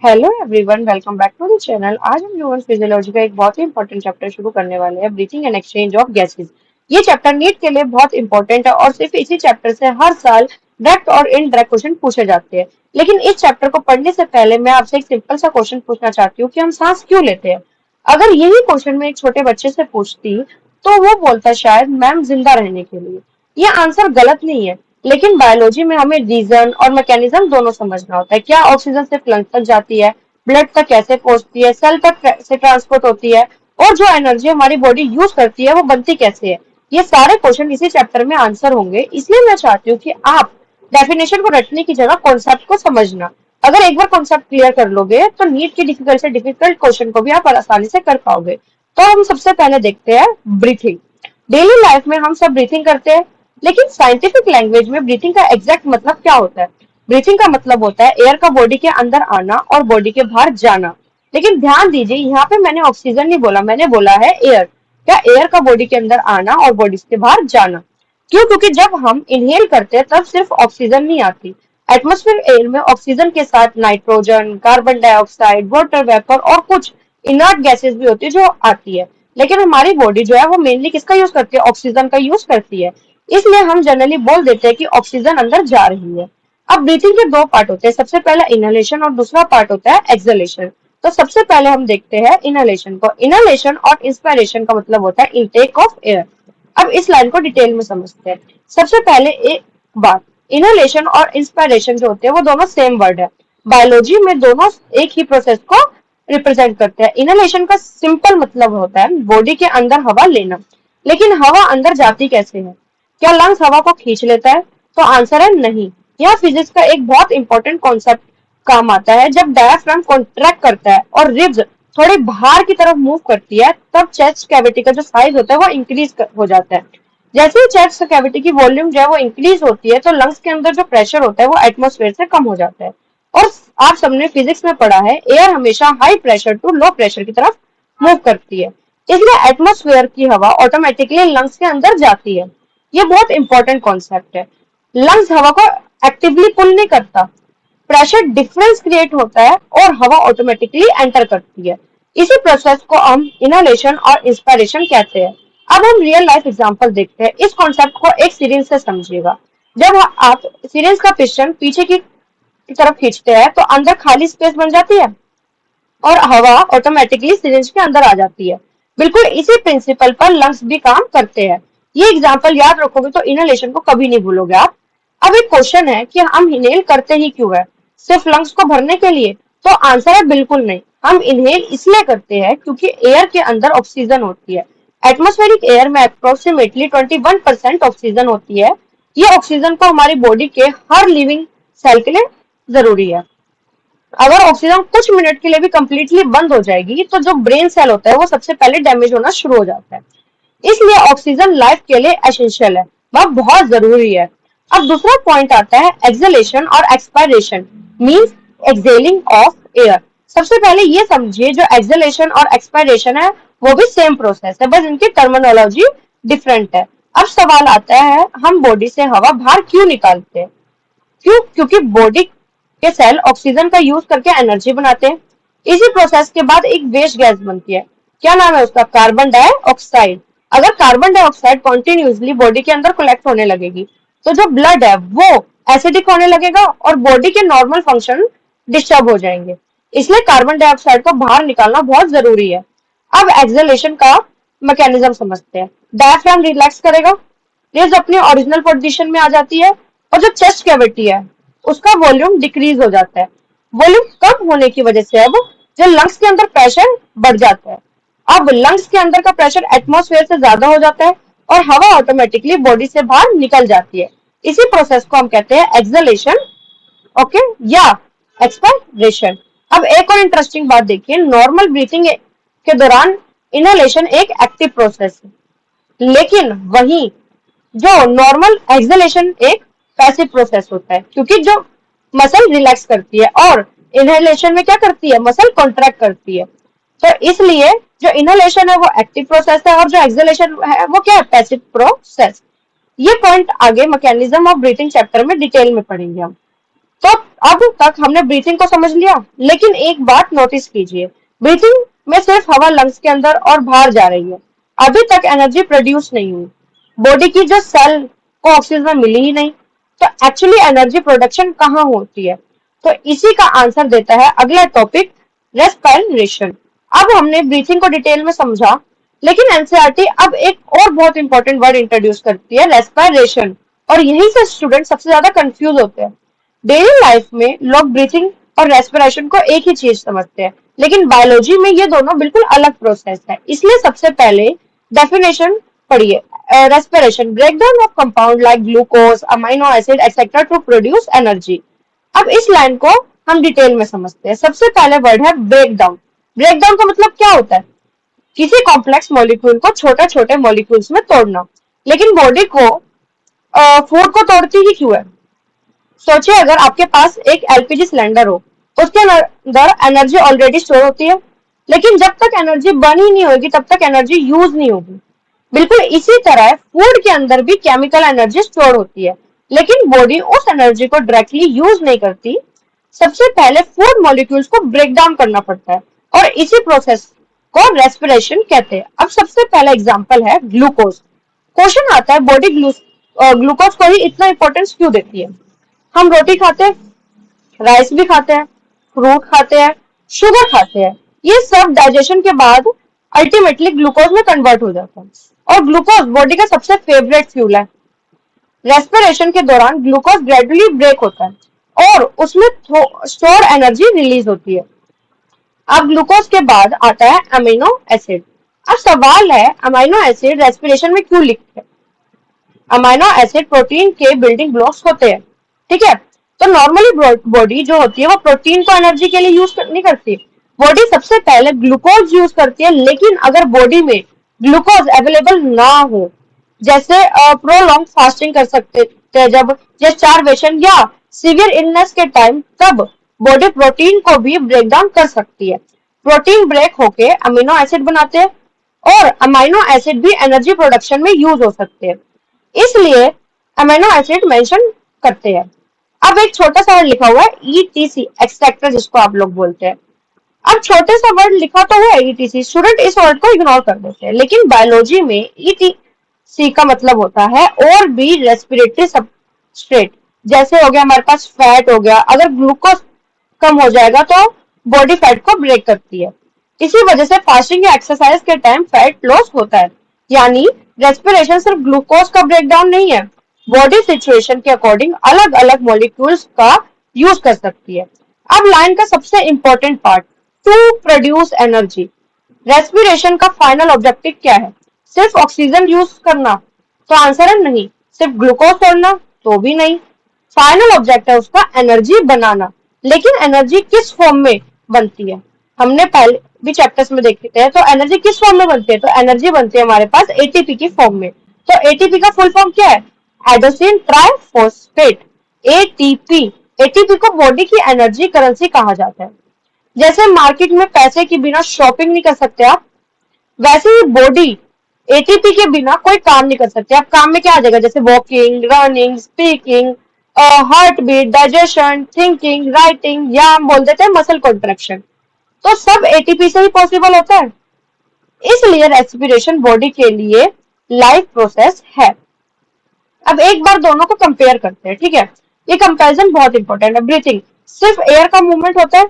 Hello everyone, welcome back to the channel. आज हम human physiology का एक बहुत ही इंपॉर्टेंट चैप्टर शुरू करने वाले हैं, breathing and exchange of gases. ये चैप्टर नीट के लिए बहुत इंपॉर्टेंट है और सिर्फ इसी चैप्टर से हर साल डायरेक्ट और इनडायरेक्ट क्वेश्चन पूछे जाते हैं। लेकिन इस चैप्टर को पढ़ने से पहले मैं आपसे एक सिंपल सा क्वेश्चन पूछना चाहती हूँ कि हम सांस क्यों लेते हैं। अगर यही क्वेश्चन मैं एक छोटे बच्चे से पूछती तो वो बोलता शायद मैम जिंदा रहने के लिए। ये आंसर गलत नहीं है, लेकिन बायोलॉजी में हमें रीजन और मैकेनिज्म दोनों समझना होता है। क्या ऑक्सीजन सिर्फ लंग तक जाती है, ब्लड तक कैसे पहुंचती है, सेल तक से ट्रांसपोर्ट होती है, और जो एनर्जी हमारी बॉडी यूज करती है वो बनती कैसे है। ये सारे क्वेश्चन इसी चैप्टर में आंसर होंगे, इसलिए मैं चाहती हूँ कि आप डेफिनेशन को रटने की जगह कॉन्सेप्ट को समझना। अगर एक बार कॉन्सेप्ट क्लियर कर लोगे तो नीट की डिफिकल्ट से डिफिकल्ट क्वेश्चन को भी आप आसानी से कर पाओगे। तो हम सबसे पहले देखते हैं ब्रीथिंग। डेली लाइफ में हम सब ब्रीथिंग करते हैं, लेकिन साइंटिफिक लैंग्वेज में ब्रीथिंग का एग्जैक्ट मतलब क्या होता है। ब्रीथिंग का मतलब होता है एयर का बॉडी के अंदर आना और बॉडी के बाहर जाना। लेकिन ध्यान दीजिए, यहाँ पे मैंने ऑक्सीजन नहीं बोला, मैंने बोला है एयर। क्या एयर का बॉडी के अंदर आना और बॉडी के बाहर जाना। क्यों? क्योंकि जब हम इनहेल करते हैं तब सिर्फ ऑक्सीजन नहीं आती। एटमॉस्फेयर एयर में ऑक्सीजन के साथ nitrogen, carbon dioxide, water vapour और कुछ इनर्ट गैसेस भी होती है जो आती है। लेकिन हमारी बॉडी जो है वो मेनली किसका यूज करती है? ऑक्सीजन का यूज करती है। इसलिए हम जनरली बोल देते हैं कि ऑक्सीजन अंदर जा रही है। अब ब्रीथिंग के दो पार्ट होते हैं, सबसे पहला इनहेलेशन और दूसरा पार्ट होता है एक्सहेलेशन। तो सबसे पहले हम देखते हैं इनहेलेशन को। इनहेलेशन और इंस्पिरेशन का मतलब होता है इनटेक ऑफ एयर। अब इस लाइन को डिटेल में समझते हैं। सबसे पहले एक बात, इनहेलेशन और इंस्पिरेशन जो होते हैं वो दोनों सेम वर्ड है। बायोलॉजी में दोनों एक ही प्रोसेस को रिप्रेजेंट करते हैं। इनहेलेशन का सिंपल मतलब होता है बॉडी के अंदर हवा लेना। लेकिन हवा अंदर जाती कैसे है? क्या लंग्स हवा को खींच लेता है? तो आंसर है नहीं। यह फिजिक्स का एक बहुत इंपॉर्टेंट कॉन्सेप्ट काम आता है। जब डायफ्राम कॉन्ट्रैक्ट करता है और रिब्स थोड़ी बाहर की तरफ मूव करती है, तब चेस्ट कैविटी का जो साइज होता है वो इंक्रीज हो जाता है। जैसे ही चेस्ट कैविटी की वॉल्यूम जो है वो इंक्रीज होती है, तो लंग्स के अंदर जो प्रेशर होता है वो एटमॉस्फेयर से कम हो जाता है। और आप सबने फिजिक्स में पढ़ा है, एयर हमेशा high pressure to low pressure की तरफ मूव करती है। इसलिए एटमॉस्फेयर की हवा ऑटोमेटिकली लंग्स के अंदर जाती है। ये बहुत इंपॉर्टेंट कॉन्सेप्ट है। लंग्स हवा को एक्टिवली पुल नहीं करता, प्रेशर डिफरेंस क्रिएट होता है और हवा ऑटोमेटिकली एंटर करती है। इसी प्रोसेस को हम इनहेलेशन और इंस्पिरेशन कहते हैं। अब हम रियल लाइफ एग्जांपल देखते हैं। इस कॉन्सेप्ट को एक सिरिंज से समझिएगा। जब आप सिरिंज का पिस्टन पीछे की तरफ खींचते हैं तो अंदर खाली स्पेस बन जाती है और हवा ऑटोमेटिकली सिरिंज के अंदर आ जाती है। बिल्कुल इसी प्रिंसिपल पर लंग्स भी काम करते हैं। ये एग्जांपल याद रखोगे तो इनहेलेशन को कभी नहीं भूलोगे आप। अब एक क्वेश्चन है कि हम इनहेल करते ही क्यों है? सिर्फ लंग्स को भरने के लिए? तो आंसर है बिल्कुल नहीं। हम इनहेल इसलिए करते हैं क्योंकि एयर के अंदर ऑक्सीजन होती है। एटमॉस्फेरिक एयर में अप्रोक्सीमेटली 21% ऑक्सीजन होती है। ये ऑक्सीजन को हमारी बॉडी के हर लिविंग सेल के लिए जरूरी है। अगर ऑक्सीजन कुछ मिनट के लिए भी कंप्लीटली बंद हो जाएगी तो जो ब्रेन सेल होता है वो सबसे पहले डैमेज होना शुरू हो जाता है। इसलिए ऑक्सीजन लाइफ के लिए एसेंशियल है, वह बहुत जरूरी है। अब दूसरा पॉइंट आता है एक्सहेलेशन और expiration, means exhaling of air. सबसे पहले ये समझिए, जो एक्सहेलेशन और एक्सपायरेशन है वो भी सेम प्रोसेस है, बस इनकी टर्मिनोलॉजी डिफरेंट है। अब सवाल आता है, हम बॉडी से हवा बाहर क्यों निकालते हैं? क्यों? क्योंकि बॉडी के सेल ऑक्सीजन का यूज करके एनर्जी बनाते हैं। इसी प्रोसेस के बाद एक वेस्ट गैस बनती है। क्या नाम है उसका? Carbon dioxide. अगर कार्बन डाइऑक्साइड कॉन्टिन्यूसली बॉडी के अंदर कलेक्ट होने लगेगी तो जो ब्लड है वो एसिडिक होने लगेगा और बॉडी के नॉर्मल फंक्शन डिस्टर्ब हो जाएंगे। इसलिए कार्बन डाइऑक्साइड को बाहर निकालना बहुत जरूरी है। अब एक्सहेलेशन का मैकेनिज्म समझते हैं। डायफ्राम रिलैक्स करेगा, रेज अपनी ओरिजिनल पोजीशन में आ जाती है और जो चेस्ट कैविटी है उसका वॉल्यूम डिक्रीज हो जाता है। वॉल्यूम कम होने की वजह से अब जो लंग्स के अंदर प्रेशर बढ़ जाता है। अब लंग्स के अंदर का प्रेशर एटमॉस्फेयर से ज्यादा हो जाता है और हवा ऑटोमेटिकली बॉडी से बाहर निकल जाती है। इसी प्रोसेस को हम कहते हैं एक्सहेलेशन, ओके, या एक्सपायरेशन। अब एक और इंटरेस्टिंग बात देखिए, नॉर्मल ब्रीथिंग के दौरान इनहेलेशन एक एक्टिव प्रोसेस है, लेकिन वहीं जो नॉर्मल एक्सहेलेशन एक पैसिव प्रोसेस होता है, क्योंकि जो मसल रिलैक्स करती है और इनहेलेशन में क्या करती है? मसल कॉन्ट्रैक्ट करती है। तो इसलिए जो इनहेलेशन है वो एक्टिव प्रोसेस है और जो एक्सहेलेशन है वो क्या है? Passive process. ये पॉइंट आगे मैकेनिज्म ऑफ ब्रीथिंग चैप्टर में डिटेल में पढ़ेंगे हम। तो अब तक हमने ब्रीथिंग को समझ लिया, लेकिन एक बात नोटिस कीजिए, ब्रीथिंग में सिर्फ हवा लंग्स के अंदर और बाहर जा रही है, अभी तक एनर्जी प्रोड्यूस नहीं हुई, बॉडी की जो सेल को ऑक्सीजन मिली ही नहीं, तो एक्चुअली एनर्जी प्रोडक्शन कहाँ होती है? तो इसी का आंसर देता है अगला टॉपिक, रेस्पिरेशन। अब हमने ब्रीथिंग को डिटेल में समझा, लेकिन एनसीईआरटी अब एक और बहुत इंपॉर्टेंट वर्ड इंट्रोड्यूस करती है, रेस्पिरेशन, और यहीं से स्टूडेंट सबसे ज्यादा कंफ्यूज होते हैं। डेली लाइफ में लोग ब्रीथिंग और रेस्पिरेशन को एक ही चीज समझते हैं, लेकिन बायोलॉजी में ये दोनों बिल्कुल अलग प्रोसेस है। इसलिए सबसे पहले डेफिनेशन पढ़िए। Respiration, breakdown of compound like glucose, amino acid etcetera to produce energy. अब इस लाइन को हम डिटेल में समझते हैं। सबसे पहले वर्ड है ब्रेकडाउन। ब्रेकडाउन का मतलब क्या होता है? किसी कॉम्प्लेक्स मॉलिक्यूल को छोटे छोटे मॉलिक्यूल्स में तोड़ना। लेकिन बॉडी को फूड को तोड़ती ही क्यों है? सोचिए, अगर आपके पास एक एलपीजी सिलेंडर हो, उसके अंदर एनर्जी ऑलरेडी स्टोर होती है, लेकिन जब तक एनर्जी बर्न ही नहीं होगी तब तक एनर्जी यूज नहीं होगी। बिल्कुल इसी तरह फूड के अंदर भी केमिकल एनर्जी स्टोर होती है, लेकिन बॉडी उस एनर्जी को डायरेक्टली यूज नहीं करती। सबसे पहले फूड मॉलिक्यूल्स को ब्रेक डाउन करना पड़ता है, और इसी प्रोसेस को रेस्पिरेशन कहते हैं। अब सबसे पहला एग्जांपल है ग्लूकोज। क्वेश्चन आता है, बॉडी ग्लूकोज को ही इतना इंपॉर्टेंस क्यों देती है? हम रोटी खाते हैं, राइस भी खाते हैं, फ्रूट खाते हैं, शुगर खाते हैं, ये सब डाइजेशन के बाद अल्टीमेटली ग्लूकोज में कन्वर्ट हो जाता है, और ग्लूकोज बॉडी का सबसे फेवरेट फ्यूल है। रेस्पिरेशन के दौरान ग्लूकोज ग्रेजुअली ब्रेक होता है और उसमें स्टोर एनर्जी रिलीज होती है। अब ग्लूकोज के बाद आता है अमीनो एसिड। अब सवाल है, अमीनो एसिड रेस्पिरेशन में क्यों लिखते हैं? अमीनो एसिड प्रोटीन के बिल्डिंग ब्लॉक्स होते हैं, ठीक है। तो नॉर्मली बॉडी जो होती है वो प्रोटीन को एनर्जी के लिए यूज नहीं करती, बॉडी सबसे पहले ग्लूकोज यूज करती है। लेकिन अगर बॉडी में ग्लूकोज अवेलेबल ना हो, जैसे प्रोलॉन्ग फास्टिंग कर सकते थे जब, या स्टारवेशन या सीवियर इलनेस के टाइम, तब बॉडी प्रोटीन को भी ब्रेक डाउन कर सकती है। प्रोटीन ब्रेक होके अमीनो एसिड बनाते हैं, और अमीनो एसिड भी एनर्जी प्रोडक्शन में यूज हो सकते हैं, इसलिए अमीनो एसिड मेंशन करते हैं। अब एक छोटा सा वर्ड लिखा हुआ है ईटीसी, एक्सट्रैक्टर जिसको आप लोग बोलते हैं। अब छोटे सा वर्ड लिखा तो है ईटीसी, स्टूडेंट इस वर्ड को इग्नोर कर देते हैं, लेकिन बायोलॉजी में ईटीसी का मतलब होता है और भी रेस्पिरेटरी सबस्ट्रेट। जैसे हो गया हमारे पास फैट हो गया, अगर ग्लूकोज कम हो जाएगा तो बॉडी फैट को ब्रेक करती है। इसी वजह से फास्टिंग या एक्सरसाइज के टाइम फैट लॉस होता है। यानी रेस्पिरेशन सिर्फ ग्लूकोज का ब्रेकडाउन नहीं है, बॉडी सिचुएशन के अकॉर्डिंग अलग अलग मॉलिक्यूल्स का यूज कर सकती है। अब लाइन का सबसे important part, to produce energy. Respiration का फाइनल ऑब्जेक्टिव क्या है? सिर्फ ऑक्सीजन यूज करना? तो आंसर है नहीं। सिर्फ ग्लूकोज छोड़ना? तो भी नहीं। फाइनल ऑब्जेक्टिव है उसका एनर्जी बनाना। लेकिन एनर्जी किस फॉर्म में बनती है? हमने पहले भी चैप्टर्स में देखे थे। तो एनर्जी किस फॉर्म में बनती है? तो एनर्जी बनती है हमारे पास एटीपी की फॉर्म में। तो एटीपी का फुल फॉर्म क्या है? Adenosine triphosphate, ATP. एटीपी को बॉडी की एनर्जी करेंसी कहा जाता है। जैसे मार्केट में पैसे के बिना शॉपिंग नहीं कर सकते आप, वैसे ही बॉडी एटीपी के बिना कोई काम नहीं कर सकते। आप काम में क्या आ जाएगा? जैसे walking, running, speaking, heart beat, digestion, thinking, writing, या हम बोल देते हैं मसल कॉन्ट्रैक्शन। तो सब एटीपी से ही पॉसिबल होता है। इसलिए रेस्पिरेशन बॉडी के लिए लाइफ प्रोसेस है। अब एक बार दोनों को कंपेयर करते हैं, ठीक है। ये कंपैरिजन बहुत इंपॉर्टेंट है। ब्रीथिंग सिर्फ एयर का मूवमेंट होता है,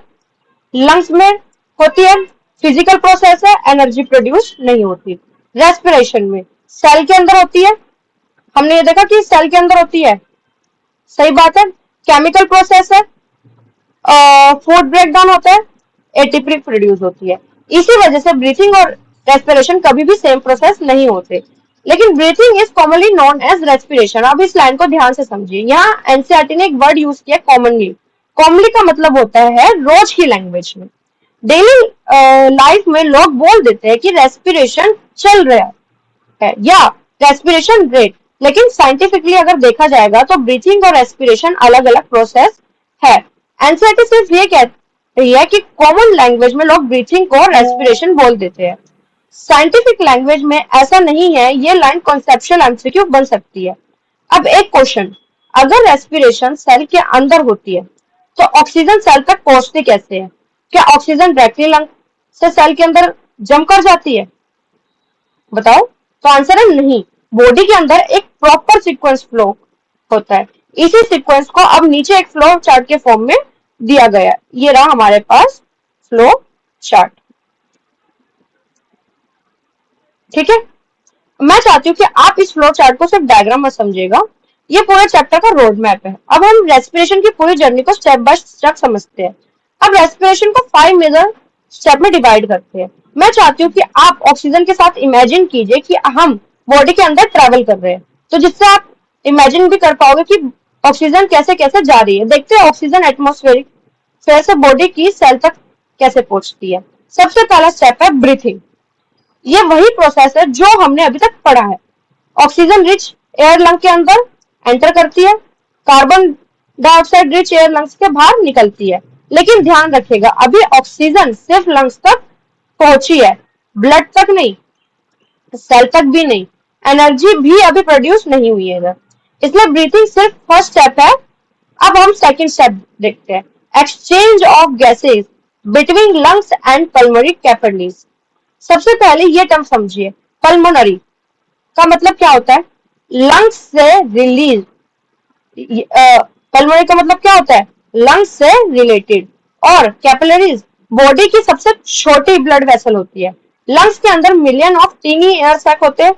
लंग्स में होती है, फिजिकल प्रोसेस है, एनर्जी प्रोड्यूस नहीं होती। रेस्पिरेशन में सेल के अंदर होती है, हमने ये देखा कि सेल के अंदर होती है, सही बात है। केमिकल प्रोसेस है, फूड ब्रेक डाउन होता है, एटीपी प्रोड्यूस होती है। इसी वजह से ब्रीथिंग और रेस्पिरेशन कभी भी सेम प्रोसेस नहीं होते। लेकिन breathing is commonly known as respiration. अब इस लाइन को ध्यान से समझिए। यहाँ एनसीईआरटी ने एक वर्ड यूज किया, कॉमनली। कॉमनली का मतलब होता है रोज की लैंग्वेज में। डेली लाइफ में लोग बोल देते हैं कि रेस्पिरेशन चल रहा है या रेस्पिरेशन रेट, लेकिन साइंटिफिकली अगर देखा जाएगा तो ब्रीथिंग और रेस्पिरेशन अलग अलग प्रोसेस है। एनसीईआरटी सिर्फ ये कह रही है कि कॉमन लैंग्वेज में लोग ब्रीथिंग को रेस्पिरेशन बोल देते हैं। साइंटिफिक लैंग्वेज में ऐसा नहीं है। ये लाइन कॉन्सेप्चुअल एमसीक्यू बन सकती है। अब एक क्वेश्चन, अगर रेस्पिरेशन सेल के अंदर होती है तो ऑक्सीजन सेल तक पहुंचती कैसे है? क्या ऑक्सीजन डायरेक्टली लंग से सेल के अंदर जम कर जाती है? बताओ। तो आंसर है नहीं। बॉडी के अंदर एक प्रॉपर सीक्वेंस फ्लो होता है। इसी सीक्वेंस को अब नीचे एक फ्लो चार्ट के फॉर्म में दिया गया है। ये रहा हमारे पास फ्लो चार्ट। ठीक है, मैं चाहती हूँ कि आप इस फ्लो चार्ट को सिर्फ डायग्राम में समझिएगा। ये पूरे चैप्टर का रोड मैप है। अब हम रेस्पिरेशन की पूरी जर्नी को स्टेप बाय स्टेप समझते हैं। अब रेस्पिरेशन को 5 मेजर स्टेप में डिवाइड करते हैं। मैं चाहती हूँ कि आप ऑक्सीजन के साथ इमेजिन कीजिए कि हम बॉडी के अंदर ट्रेवल कर रहे हैं, तो जिससे आप इमेजिन भी कर पाओगे कि ऑक्सीजन कैसे कैसे जा रही है। देखते हैं ऑक्सीजन एटमोस्फेरिक फेयर से बॉडी की सेल तक कैसे पहुंचती है। सबसे पहला स्टेप है ब्रीथिंग। ये वही प्रोसेस है जो हमने अभी तक पढ़ा है। ऑक्सीजन रिच एयर लंग के अंदर एंटर करती है, carbon dioxide rich air lungs के बाहर निकलती है। लेकिन ध्यान रखिएगा, अभी ऑक्सीजन सिर्फ लंग्स तक पहुंची है, ब्लड तक नहीं, सेल तक भी नहीं। एनर्जी भी अभी प्रोड्यूस नहीं हुई है इधर, इसलिए ब्रीथिंग सिर्फ फर्स्ट स्टेप है। अब हम सेकंड स्टेप देखते हैं, exchange of gases between lungs and pulmonary capillaries. सबसे पहले ये टर्म समझिए, पल्मोनरी का मतलब क्या होता है? लंग्स से रिलीज। पल्मोनरी का मतलब क्या होता है? लंग्स से रिलेटेड। और कैपिलरीज बॉडी की सबसे छोटी ब्लड वेसल होती है। लंग्स के अंदर million of tiny air sac होते हैं,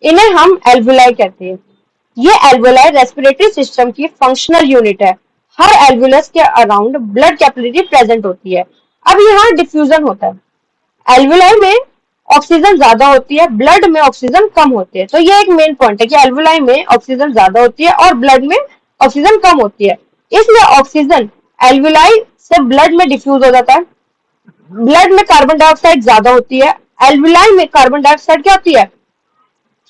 इन्हें हम एल्वुलाई कहते हैं। ये एल्वुलाई रेस्पिरेटरी सिस्टम की फंक्शनल यूनिट है। हर एल्वुलस के अराउंड ब्लड कैपिलरी प्रेजेंट होती है। अब यहाँ डिफ्यूजन होता है। एल्वुलाई में ऑक्सीजन ज्यादा होती है, ब्लड में ऑक्सीजन कम होती है। तो ये एक मेन पॉइंट है कि एल्वुलाई में ऑक्सीजन ज्यादा होती है और ब्लड में ऑक्सीजन कम होती है। इसलिए ऑक्सीजन एल्वुलाई से ब्लड में डिफ्यूज हो जाता है। ब्लड में कार्बन डाइऑक्साइड ज्यादा होती है, एल्वुलाई में कार्बन डाइऑक्साइड क्या होती है?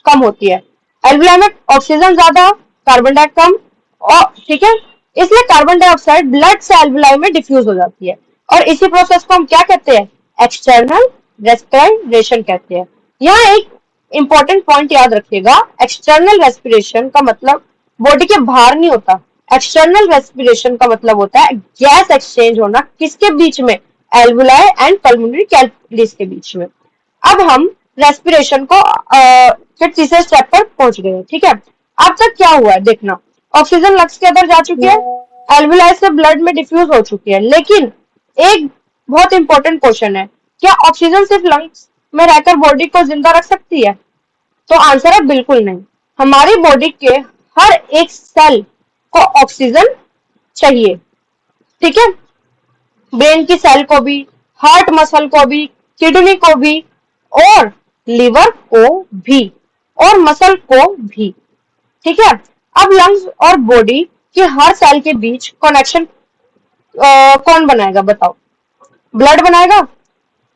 कम होती है। एल्वुलाई में ऑक्सीजन ज्यादा, कार्बन डाइऑक्साइड कम। और ठीक है, इसलिए कार्बन डाइऑक्साइड ब्लड से एल्वुलाई में डिफ्यूज हो जाती है। और इसी प्रोसेस को हम क्या कहते हैं? एक्सटर्नल रेस्पिरेशन कहते हैं। यहाँ एक इंपॉर्टेंट पॉइंट याद रखिएगा, एक्सटर्नल रेस्पिरेशन का मतलब बॉडी के बाहर नहीं होता। एक्सटर्नल रेस्पिरेशन का मतलब होता है गैस एक्सचेंज होना, किसके बीच में? एल्वुलाई एंड पल्मोनरी कैपिलरीज के बीच में। अब हम रेस्पिरेशन को फिर तीसरे स्टेप पर पहुंच गए। ठीक है, अब तक क्या हुआ है देखना, ऑक्सीजन लंग्स के अंदर जा चुकी है, एल्वुलाई से ब्लड में डिफ्यूज हो चुकी है। लेकिन एक बहुत इंपॉर्टेंट क्वेश्चन है, क्या ऑक्सीजन सिर्फ लंग्स में रहकर बॉडी को जिंदा रख सकती है? तो आंसर है बिल्कुल नहीं। हमारी बॉडी के हर एक सेल को ऑक्सीजन चाहिए। ठीक है, ब्रेन की सेल को भी, हार्ट मसल को भी, किडनी को भी, और लिवर को भी, और मसल को भी। ठीक है, अब लंग्स और बॉडी के हर सेल के बीच कनेक्शन कौन बनाएगा बताओ? ब्लड बनाएगा।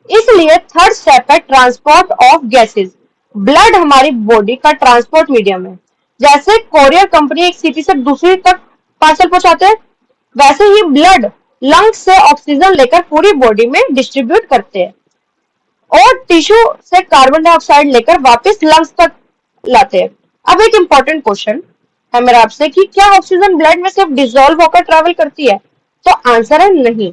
इसलिए थर्ड स्टेप है ट्रांसपोर्ट ऑफ गैसेस। ब्लड हमारी बॉडी का ट्रांसपोर्ट मीडियम है। जैसे कोरियर कंपनी एक सिटी से दूसरी तक पार्सल पहुंचाते हैं, वैसे ही ब्लड लंग्स से ऑक्सीजन लेकर पूरी बॉडी में डिस्ट्रीब्यूट करते हैं और टिश्यू से कार्बन डाइऑक्साइड लेकर वापस लंग्स तक लाते हैं। अब एक इंपॉर्टेंट क्वेश्चन है मेरा आपसे कि क्या ऑक्सीजन ब्लड में सिर्फ डिसॉल्व होकर ट्रेवल करती है? तो आंसर है नहीं।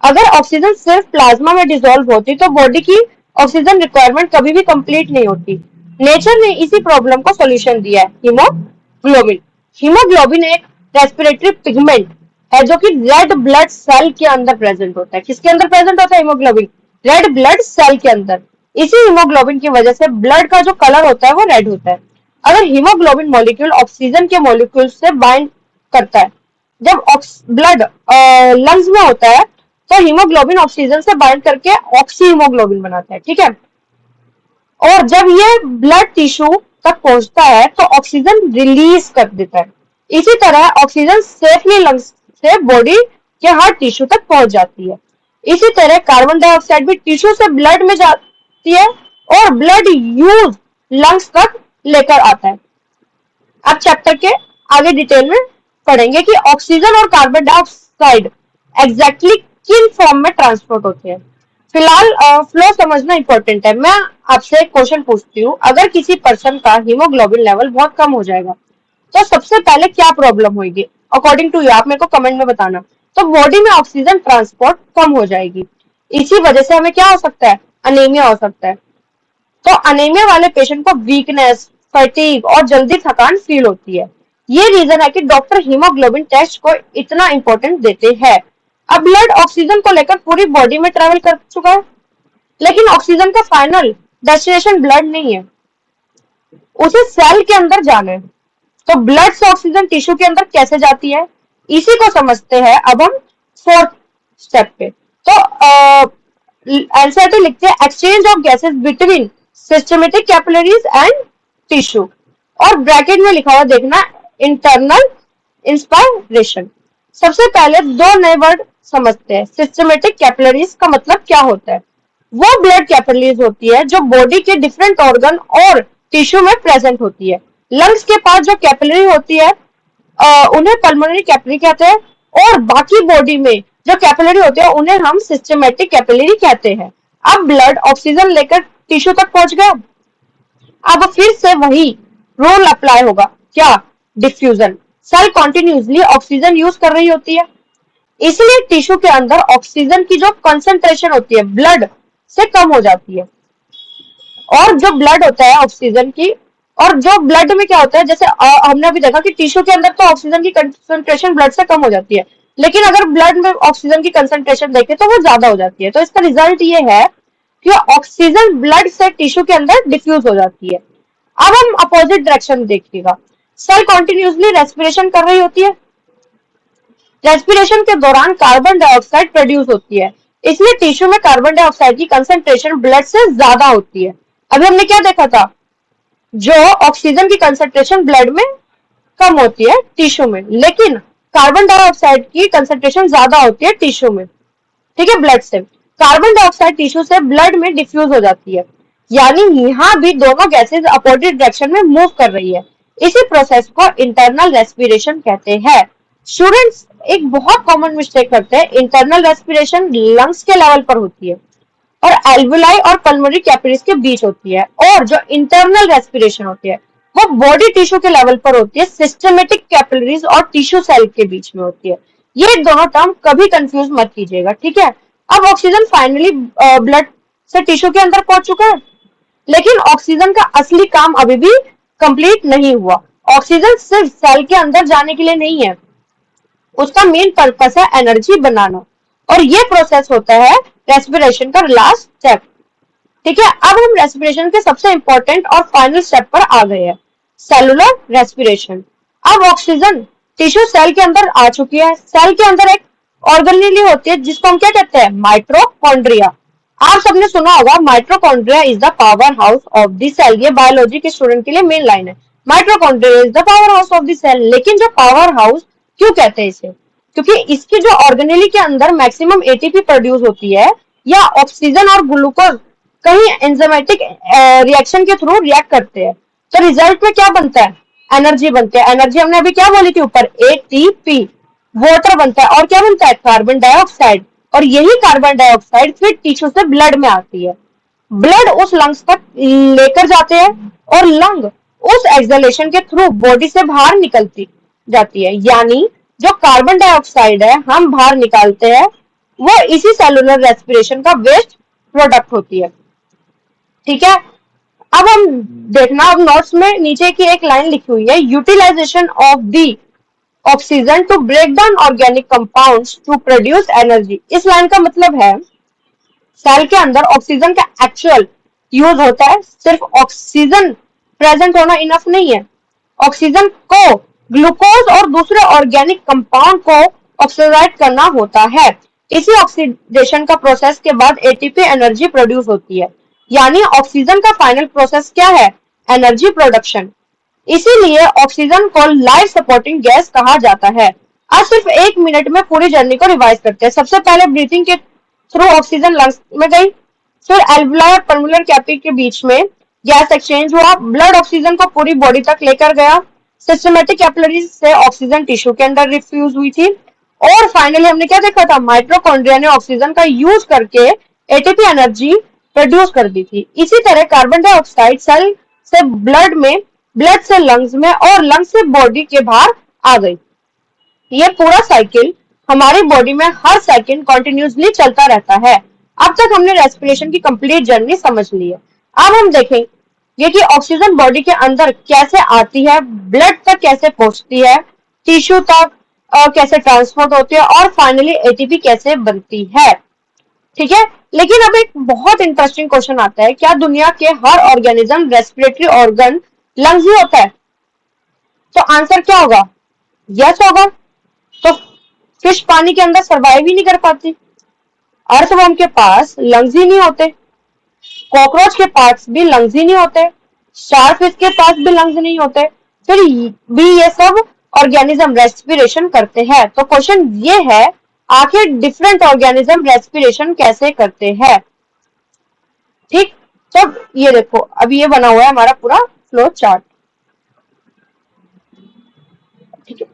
अगर ऑक्सीजन सिर्फ प्लाज्मा में डिसॉल्व होती तो बॉडी की ऑक्सीजन रिक्वायरमेंट कभी भी कंप्लीट नहीं होती। नेचर ने इसी प्रॉब्लम को सॉल्यूशन दिया है, हीमोग्लोबिन। हीमोग्लोबिन एक रेस्पिरेटरी पिगमेंट है जो कि रेड ब्लड सेल के अंदर प्रेजेंट होता है। किसके अंदर प्रेजेंट होता है हीमोग्लोबिन? रेड ब्लड सेल के अंदर। इसी हीमोग्लोबिन की वजह से ब्लड का जो कलर होता है वो रेड होता है। अगर हीमोग्लोबिन मॉलिक्यूल ऑक्सीजन के मॉलिक्यूल से बाइंड करता है, जब ब्लड लंग्स में होता है तो हीमोग्लोबिन ऑक्सीजन से बाइंड करके ऑक्सी हीमोग्लोबिन बनाता है। ठीक है, और जब ये ब्लड टिश्यू तक पहुंचता है तो ऑक्सीजन रिलीज कर देता है। इसी तरह ऑक्सीजन सेफली लंग्स से बॉडी के हर टिश्यू तक पहुंच जाती है। इसी तरह कार्बन डाइऑक्साइड भी टिश्यू से ब्लड में जाती है और ब्लड यूज लंग्स तक लेकर आता है। अब चैप्टर के आगे डिटेल में पढ़ेंगे कि ऑक्सीजन और कार्बन डाइऑक्साइड एग्जैक्टली किन फॉर्म में ट्रांसपोर्ट होते हैं। फिलहाल फ्लो समझना इंपॉर्टेंट है। मैं आपसे एक क्वेश्चन पूछती हूँ, अगर किसी पर्सन का हीमोग्लोबिन लेवल बहुत कम हो जाएगा तो सबसे पहले क्या प्रॉब्लम होगी अकॉर्डिंग टू यू? आप मेरे को कमेंट में बताना। तो बॉडी में ऑक्सीजन ट्रांसपोर्ट कम हो जाएगी। इसी वजह से हमें क्या हो सकता है, अनीमिया हो सकता है। तो अनीमिया वाले पेशेंट को वीकनेस, फटीग और जल्दी थकान फील होती है। ये रीजन है कि डॉक्टर हीमोग्लोबिन टेस्ट को इतना इंपॉर्टेंट देते हैं। अब ब्लड ऑक्सीजन को लेकर पूरी बॉडी में ट्रेवल कर चुका है, लेकिन ऑक्सीजन का फाइनल डेस्टिनेशन ब्लड नहीं है, उसे सेल के अंदर जाना है। तो ब्लड से ऑक्सीजन टिश्यू के अंदर कैसे जाती है, इसी को समझते हैं अब हम फोर्थ स्टेप पे। तो एनसीईआरटी लिखते हैं exchange of gases between systematic capillaries and tissue, और ब्रैकेट में लिखा हुआ देखना इंटरनल इंस्पायरेशन। सबसे पहले दो नए वर्ड समझते हैं। सिस्टमेटिक कैपिलरीज का मतलब क्या होता है, वो ब्लड कैपिलरीज होती है जो बॉडी के डिफरेंट ऑर्गन और टिश्यू में प्रेजेंट होती है। लंग्स के पास जो कैपिलरी होती है उन्हें पल्मोनरी कैपिलरी कहते हैं, और बाकी बॉडी में जो कैपिलरी होती है उन्हें हम सिस्टमेटिक कैपिलरी कहते हैं। अब ब्लड ऑक्सीजन लेकर टिश्यू तक पहुंच गया। अब फिर से वही रूल अप्लाई होगा, क्या, diffusion. Cell continuously oxygen use कर रही होती है, इसलिए टिश्यू के अंदर ऑक्सीजन की जो कंसंट्रेशन होती है ब्लड से कम हो जाती है। और जो ब्लड होता है ऑक्सीजन की, और जो ब्लड में क्या होता है, जैसे हमने अभी देखा कि टिश्यू के अंदर तो ऑक्सीजन की कंसंट्रेशन ब्लड से कम हो जाती है, लेकिन अगर ब्लड में ऑक्सीजन की कंसंट्रेशन देखें तो वो ज्यादा हो जाती है। तो इसका रिजल्ट ये है कि ऑक्सीजन ब्लड से टिश्यू के अंदर डिफ्यूज हो जाती है। अब हम अपोजिट डायरेक्शन देखिएगा। सेल कॉन्टिन्यूसली रेस्पिरेशन कर रही होती है, रेस्पिरेशन के दौरान कार्बन डाइऑक्साइड प्रोड्यूस होती है, इसलिए टिश्यू में कार्बन डाइऑक्साइड की कंसंट्रेशन ब्लड से ज्यादा होती है। अभी हमने क्या देखा था, जो ऑक्सीजन की कंसंट्रेशन ब्लड में कम होती है टिश्यू में, लेकिन कार्बन डाइऑक्साइड की कंसंट्रेशन ज्यादा होती है टिश्यू में, ठीक है, ब्लड से। कार्बन डाइऑक्साइड टिश्यू से ब्लड में डिफ्यूज हो जाती है, यानी यहाँ भी दोनों गैसेज अपोजिट डायरेक्शन में मूव कर रही है। इसी प्रोसेस को इंटरनल रेस्पिरेशन कहते हैं। स्टूडेंट्स एक बहुत कॉमन मिस्टेक करते हैं, इंटरनल रेस्पिरेशन लंग्स के लेवल पर होती है और एल्वुलाई और पल्मोनरी कैपिलरीज के बीच होती है, और जो इंटरनल रेस्पिरेशन होती है वो बॉडी टिश्यू के लेवल पर होती है, सिस्टमेटिक कैपिलरीज और टिश्यू सेल के बीच में होती है। ये दोनों टर्म कभी कंफ्यूज मत कीजिएगा, ठीक है। अब ऑक्सीजन फाइनली ब्लड से टिश्यू के अंदर पहुंच चुका है, लेकिन ऑक्सीजन का असली काम अभी भी कंप्लीट नहीं हुआ। ऑक्सीजन सिर्फ सेल के अंदर जाने के लिए नहीं है, उसका मेन पर्पस है एनर्जी बनाना, और ये प्रोसेस होता है रेस्पिरेशन का लास्ट स्टेप, ठीक है। अब हम रेस्पिरेशन के सबसे इंपॉर्टेंट और फाइनल स्टेप पर आ गए हैं, सेलुलर रेस्पिरेशन। अब ऑक्सीजन टिश्यू सेल के अंदर आ चुकी है। सेल के अंदर एक ऑर्गेनेली होती है जिसको हम क्या कहते हैं, माइटोकॉन्ड्रिया। आप सबने सुना होगा mitochondria is the power house of the cell. ये बायोलॉजी के स्टूडेंट के लिए मेन लाइन है, mitochondria is the power house of the cell. लेकिन जो पावर हाउस क्यों कहते हैं इसे, क्योंकि इसकी जो ऑर्गेनेली के अंदर मैक्सिमम एटीपी प्रोड्यूस होती है, या ऑक्सीजन और ग्लूकोज कहीं एंजाइमेटिक रिएक्शन के थ्रू रिएक्ट करते हैं, तो रिजल्ट में क्या बनता है, एनर्जी बनती है। एनर्जी हमने अभी क्या बोली थी ऊपर, एटीपी। वाटर बनता है, और क्या बनता है, कार्बन डाइऑक्साइड, और यही कार्बन डाइऑक्साइड फिर टिश्यू से ब्लड में आती है। ब्लड उस लंग्स तक लेकर जाते हैं, और लंग उस एक्सहेलेशन के थ्रू बॉडी से बाहर निकलती जाती है। यानी जो कार्बन डाइऑक्साइड है हम बाहर निकालते हैं, वो इसी सेलुलर रेस्पिरेशन का वेस्ट प्रोडक्ट होती है, ठीक है। अब हम देखना, अब नोट्स में नीचे की एक लाइन लिखी हुई है, utilisation of the oxygen to break down organic compounds to produce energy. इस लाइन का मतलब है सेल के अंदर ऑक्सीजन का एक्चुअल यूज होता है, सिर्फ ऑक्सीजन प्रेजेंट होना इनफ नहीं है, ऑक्सीजन को ग्लूकोज और दूसरे ऑर्गेनिक कंपाउंड को ऑक्सीडाइज करना होता है। इसी ऑक्सीडेशन का प्रोसेस के बाद एटीपी एनर्जी प्रोड्यूस होती है, यानी ऑक्सीजन का फाइनल प्रोसेस क्या है, एनर्जी प्रोडक्शन। इसीलिए ऑक्सीजन को लाइफ सपोर्टिंग गैस कहा जाता है। आज सिर्फ 1 मिनट में पूरी जर्नी को रिवाइज करते हैं। सबसे पहले ब्रीथिंग के थ्रू ऑक्सीजन लंग्स में गई, फिर एल्वुलाई और पल्मोनरी कैपिलरी के बीच में गैस एक्सचेंज हुआ, ब्लड ऑक्सीजन को पूरी बॉडी तक लेकर गया, सिस्टमेटिक कैपिलरीज से ऑक्सीजन टिश्यू के अंदर रिफ्यूज हुई थी, और फाइनली हमने क्या देखा था, माइटोकॉन्ड्रिया ने ऑक्सीजन का यूज करके एटीपी एनर्जी प्रोड्यूस कर दी थी। इसी तरह कार्बन डाइऑक्साइड सेल से ब्लड में, ब्लड से लंग्स में, और लंग्स से बॉडी के बाहर आ गई। ये पूरा साइकिल हमारी बॉडी में हर सेकंड कॉन्टिन्यूसली चलता रहता है। अब तक हमने रेस्पिरेशन की कंप्लीट जर्नी समझ ली है। अब हम देखेंगे कि ऑक्सीजन बॉडी के अंदर कैसे आती है, ब्लड तक कैसे पहुंचती है, टिश्यू तक कैसे ट्रांसपोर्ट होती है और फाइनली एटीपी कैसे बनती है। ठीक है, लेकिन अब एक बहुत इंटरेस्टिंग क्वेश्चन आता है, क्या दुनिया के हर ऑर्गेनिज्म रेस्पिरेटरी ऑर्गन लंग्स ही होता है? तो आंसर क्या होगा? यस होगा। तो फिश पानी के अंदर सरवाइव ही नहीं कर पाती। अर्थवर्म के पास लंग्स ही नहीं होते, कॉकरोच के पास भी लंग्स ही नहीं होते, स्टारफिश के पास भी लंग्स नहीं होते, फिर भी ये सब ऑर्गेनिज्म रेस्पिरेशन करते हैं। तो क्वेश्चन ये है, आखिर डिफरेंट ऑर्गेनिज्म रेस्पिरेशन कैसे करते हैं? ठीक, तो ये देखो, अब ये बना हुआ है हमारा पूरा फ्लो चार्ट। ठीक है,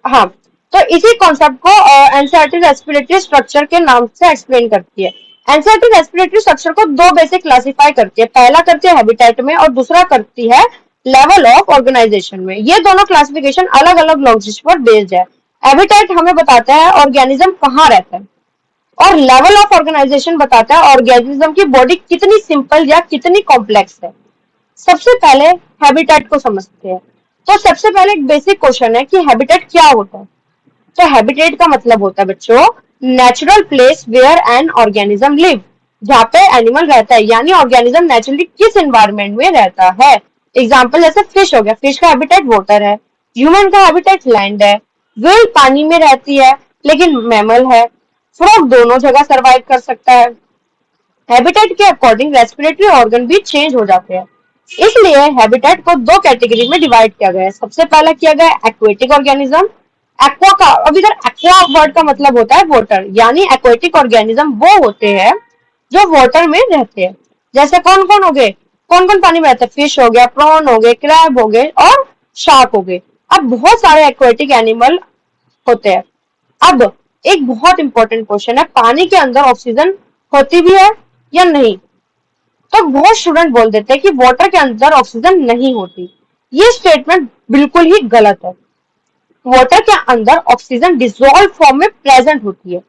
हाँ, तो इसी कॉन्सेप्ट को एनसीईआरटी रेस्पिरेटरी स्ट्रक्चर के नाम से एक्सप्लेन करती है। एनसीईआरटी रेस्पिरेटरी स्ट्रक्चर को दो बेसिक क्लासिफाई करती है, पहला करती है हैबिटेट में और दूसरा करती है लेवल ऑफ ऑर्गेनाइजेशन में। ये दोनों क्लासिफिकेशन अलग अलग लॉन्ग्वेज पर बेस्ड है। हैबिटेट हमें बताता है ऑर्गेनिज्म कहाँ रहता है और लेवल ऑफ ऑर्गेनाइजेशन बताता है ऑर्गेनिज्म की बॉडी कितनी सिंपल या कितनी कॉम्प्लेक्स है। सबसे पहले हैबिटेट को समझते हैं। तो सबसे पहले एक बेसिक क्वेश्चन है कि हैबिटेट क्या होता है। तो हैबिटेट का मतलब होता है बच्चों, natural place where an organism live, जहाँ पे एनिमल रहता है, यानी ऑर्गेनिज्म नेचुरली किस एनवायरनमेंट में रहता है। एग्जाम्पल जैसे फिश हो गया, फिश का हैबिटेट वाटर है, ह्यूमन का हैबिटेट लैंड है, व्हेल पानी में रहती है लेकिन मैमल है, फ्रॉग दोनों जगह सरवाइव कर सकता है। हैबिटेट के अकॉर्डिंग रेस्पिरेटरी ऑर्गन भी चेंज हो जाते हैं, इसलिए हैबिटेट को दो कैटेगरी में डिवाइड किया गया है। सबसे पहला किया गया है एक्वेटिक ऑर्गेनिज्म। एक्वा का, अब इधर एक्वा वर्ड का मतलब होता है वाटर, यानी एक्वेटिक ऑर्गेनिज्म वो होते हैं जो वाटर में रहते हैं। जैसे कौन कौन हो गए, कौन कौन पानी में रहते हैं? फिश हो गया, प्रॉन हो गए, क्रैब हो गए और शार्क हो गए। अब बहुत सारे एक्वेटिक एनिमल होते हैं। अब एक बहुत इंपॉर्टेंट क्वेश्चन है, पानी के अंदर ऑक्सीजन होती भी है या नहीं? तो बहुत स्टूडेंट बोल देते हैं कि वाटर के अंदर ऑक्सीजन नहीं होती। ये स्टेटमेंट बिल्कुल ही गलत है। वाटर के अंदर ऑक्सीजन डिसॉल्व फॉर्म में प्रेजेंट होती है,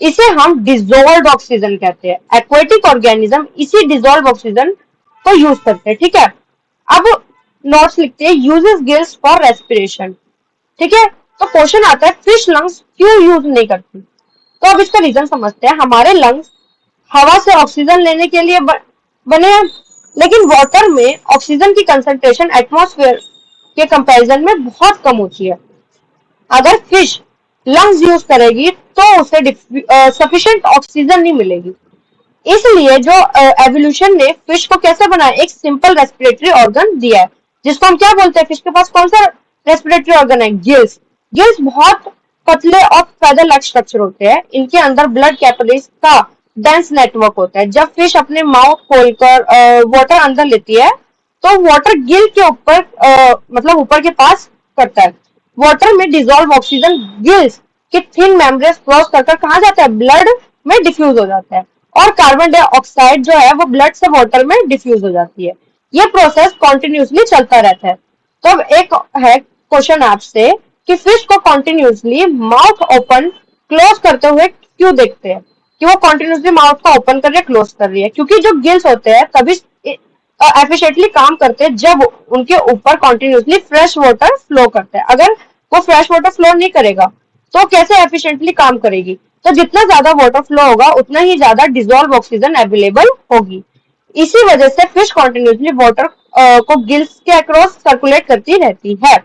इसे हम डिसॉल्व्ड ऑक्सीजन कहते हैं। एक्वेटिक ऑर्गेनिज्म इसी डिसॉल्व ऑक्सीजन को यूज करते हैं। ठीक है, अब नोट्स लिखते हैं, यूजेस गिल्स फॉर रेस्पिरेशन। ठीक है, तो क्वेश्चन आता है फिश लंग्स क्यों यूज नहीं करती? तो अब इसका रीजन समझते हैं। हमारे लंग्स हवा से ऑक्सीजन लेने के लिए बने हैं, लेकिन वाटर में ऑक्सीजन की कंसंट्रेशन एटमॉस्फेयर के कंपैरिजन में बहुत कम होती है। अगर फिश लंग्स यूज करेगी तो उसे सफिशिएंट ऑक्सीजन नहीं मिलेगी। इसलिए जो एवोल्यूशन ने फिश को कैसे बनाया, एक सिंपल रेस्पिरेटरी ऑर्गन दिया है, जिसको हम क्या बोलते हैं? फिश के पास कौन सा रेस्पिरेटरी ऑर्गन है? गिल्स। गिल्स बहुत पतले और फेदर लाइक स्ट्रक्चर होते हैं, इनके अंदर ब्लड कैपिलरीज का डेंस नेटवर्क होता है। जब फिश अपने माउथ खोलकर वाटर अंदर लेती है तो वाटर गिल के ऊपर मतलब ऊपर के पास करता है। वाटर में डिजोल्व ऑक्सीजन गिल्स के थिन मेम्ब्रेन क्रॉस कर कहा जाता है? ब्लड में डिफ्यूज हो जाता है और कार्बन डाइऑक्साइड जो है वो ब्लड से वाटर में डिफ्यूज हो जाती है। ये प्रोसेस कॉन्टिन्यूसली चलता रहता है। तो अब एक है क्वेश्चन आपसे कि फिश को कॉन्टिन्यूसली माउथ ओपन क्लोज करते हुए क्यों देखते हैं कि वो कॉन्टिन्यूसली माउथ को ओपन कर रही है, क्लोज कर रही है? क्योंकि जो गिल्स होते हैं तभी एफिशिएंटली काम करते हैं जब उनके ऊपर कॉन्टिन्यूसली फ्रेश वाटर फ्लो करता है। अगर वो फ्रेश वाटर फ्लो नहीं करेगा तो कैसे एफिशिएंटली काम करेगी? तो जितना ज्यादा वाटर फ्लो होगा उतना ही ज्यादा डिजोल्व ऑक्सीजन अवेलेबल होगी। इसी वजह से फिश कॉन्टिन्यूसली वाटर को गिल्स के अक्रॉस सर्कुलेट करती रहती है।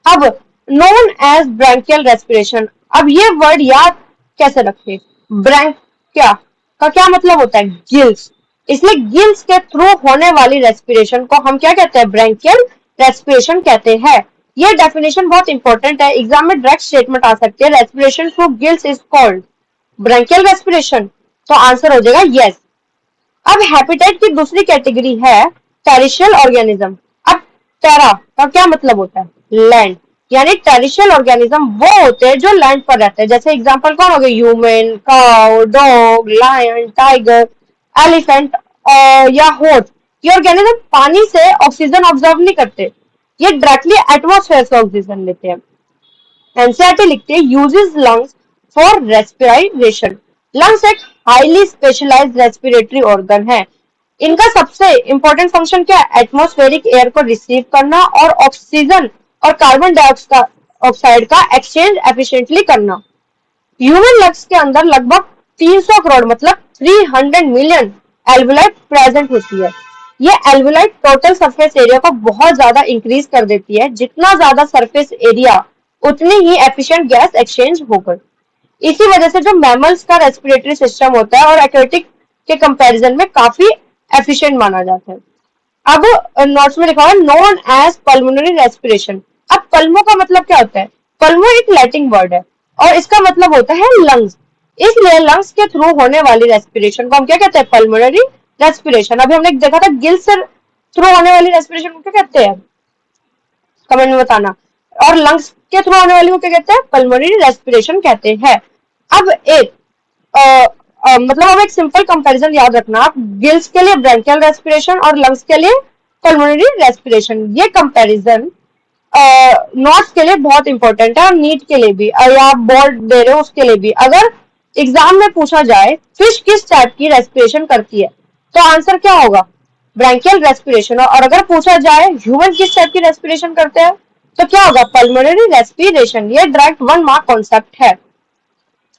अब नोन एज ब्रैंकियल रेस्पिरेशन, अब ये वर्ड याद कैसे रखें? ब्रैंकिया का क्या मतलब होता है? गिल्स। इसलिए गिल्स के थ्रू होने वाली रेस्पिरेशन को हम क्या कहते हैं? ब्रैंकियल रेस्पिरेशन कहते हैं। ये डेफिनेशन बहुत इंपॉर्टेंट है, एग्जाम में डायरेक्ट स्टेटमेंट आ सकती है, respiration through gills is called branchial respiration. तो आंसर हो जाएगा यस। अब हैबिटेट की दूसरी कैटेगरी है टेरिशियल ऑर्गेनिज्म। अब टेरा का क्या मतलब होता है? लैंड, यानी टेरिशियल ऑर्गेनिज्म वो होते हैं जो लैंड पर रहते हैं। जैसे एग्जांपल कौन हो गए? Human, cow, dog, lion, tiger, elephant या होर्स। ये ऑर्गेनिज्म पानी से ऑक्सीजन ऑब्जर्व नहीं करते, ये डायरेक्टली एटमॉस्फेयर से ऑक्सीजन लेते हैं। एनसीईआरटी लिखते हैं uses lungs for respiration. Lungs एक हाईली स्पेशलाइज्ड रेस्पिरेटरी ऑर्गन है। इनका सबसे इंपॉर्टेंट फंक्शन क्या है? एटमॉस्फेरिक एयर को रिसीव करना और ऑक्सीजन और कार्बन डाइऑक्साइड का एक्सचेंज एफिशिएंटली करना। ह्यूमन लंग्स के अंदर लगभग 300 करोड़ मतलब 300 मिलियन एल्वुलाई प्रेजेंट होती है। ये एल्वुलाई टोटल सरफेस एरिया को बहुत ज्यादा इंक्रीज कर देती है। जितना ज्यादा सरफेस एरिया उतनी ही एफिशिएंट गैस एक्सचेंज होगा। इसी वजह से जो मैमल्स का रेस्पिरेटरी सिस्टम होता है और एक्वेटिक के कंपैरिजन में काफी एफिशिएंट माना जाता है। अब नोट्स में लिखा हुआ है नोन एज पल्मोनरी रेस्पिरेशन। अब पल्मो का मतलब क्या होता है? पल्मो एक लैटिन वर्ड है और इसका मतलब होता है लंग्स। इसलिए लंग्स के थ्रू होने वाली रेस्पिरेशन को हम क्या कहते हैं? Pulmonary respiration. अभी हमने देखा था गिल से थ्रू होने वाली रेस्पिरेशन को क्या कहते हैं? कमेंट में बताना। और लंग्स के थ्रू होने वाली को क्या कहते हैं? पल्मोनरी रेस्पिरेशन कहते हैं। अब एक मतलब हम एक सिंपल कंपैरिजन याद रखना आप, गिल्स के लिए ब्रैंकियल रेस्पिरेशन और लंग्स के लिए पल्मोनरी रेस्पिरेशन। ये कंपैरिजन नोट्स के लिए बहुत इंपॉर्टेंट है और नीट के लिए भी, या आप बोर्ड दे रहे हो उसके लिए भी। अगर एग्जाम में पूछा जाए फिश किस टाइप की रेस्पिरेशन करती है तो आंसर क्या होगा? Branchial respiration. और अगर पूछा जाए ह्यूमन किस टाइप की रेस्पिरेशन करते हैं तो क्या होगा? Pulmonary respiration. ये डायरेक्ट 1 मार्क कॉन्सेप्ट है।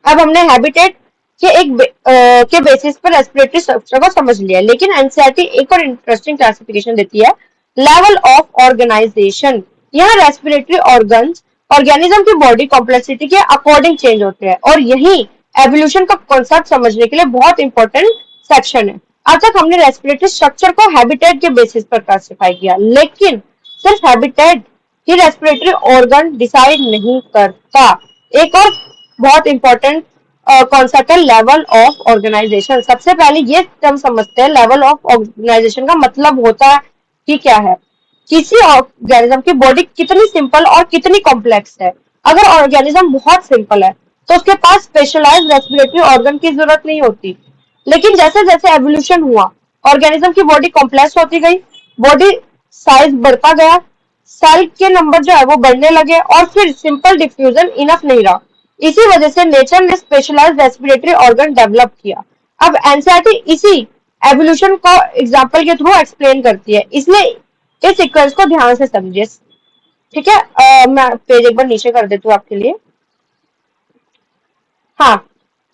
अब हमने हैबिटेट के बेसिस पर रेस्पिरेटरी स्ट्रक्चर को समझ लिया, लेकिन एनसीईआरटी एक और इंटरेस्टिंग क्लासिफिकेशन देती है, लेवल ऑफ ऑर्गेनाइजेशन। यहाँ रेस्पिरेटरी ऑर्गेनिज्म की बॉडी कॉम्प्लेक्सिटी के अकॉर्डिंग चेंज होते हैं और यही एवोल्यूशन का कॉन्सेप्ट समझने के लिए बहुत इंपॉर्टेंट सेक्शन है। अब तक हमने रेस्पिरेटरी स्ट्रक्चर को हैबिटेट के बेसिस पर क्लासिफाई किया, लेकिन सिर्फ हैबिटेट ही रेस्पिरेटरी ऑर्गन डिसाइड नहीं करता। एक और बहुत इंपॉर्टेंट कॉन्सेप्ट है लेवल ऑफ ऑर्गेनाइजेशन। सबसे पहले ये टर्म समझते हैं, लेवल ऑफ ऑर्गेनाइजेशन का मतलब होता है कि क्या है? किसी ऑर्गेनिज्म की बॉडी कितनी सिंपल और कितनी कॉम्प्लेक्स है। अगर ऑर्गेनिज्म बहुत सिंपल है तो उसके पास स्पेशलाइज्ड रेस्पिरेटरी ऑर्गन की जरूरत नहीं होती, लेकिन जैसे जैसे एवोल्यूशन हुआ ऑर्गेनिज्म की बॉडी कॉम्प्लेक्स होती गई, बॉडी साइज बढ़ता गया, सेल के नंबर जो है वो बढ़ने लगे और फिर सिंपल डिफ्यूजन इनफ नहीं रहा। इसी वजह से नेचर ने स्पेशलाइज्ड रेस्पिरेटरी ऑर्गन डेवलप किया। अब एनसीईआरटी इसी एवोल्यूशन को एग्जांपल के थ्रू एक्सप्लेन करती है, इसलिए इस सीक्वेंस को ध्यान से समझिए। ठीक है, मैं पेज एक बार नीचे कर देती हूँ आपके लिए। हाँ,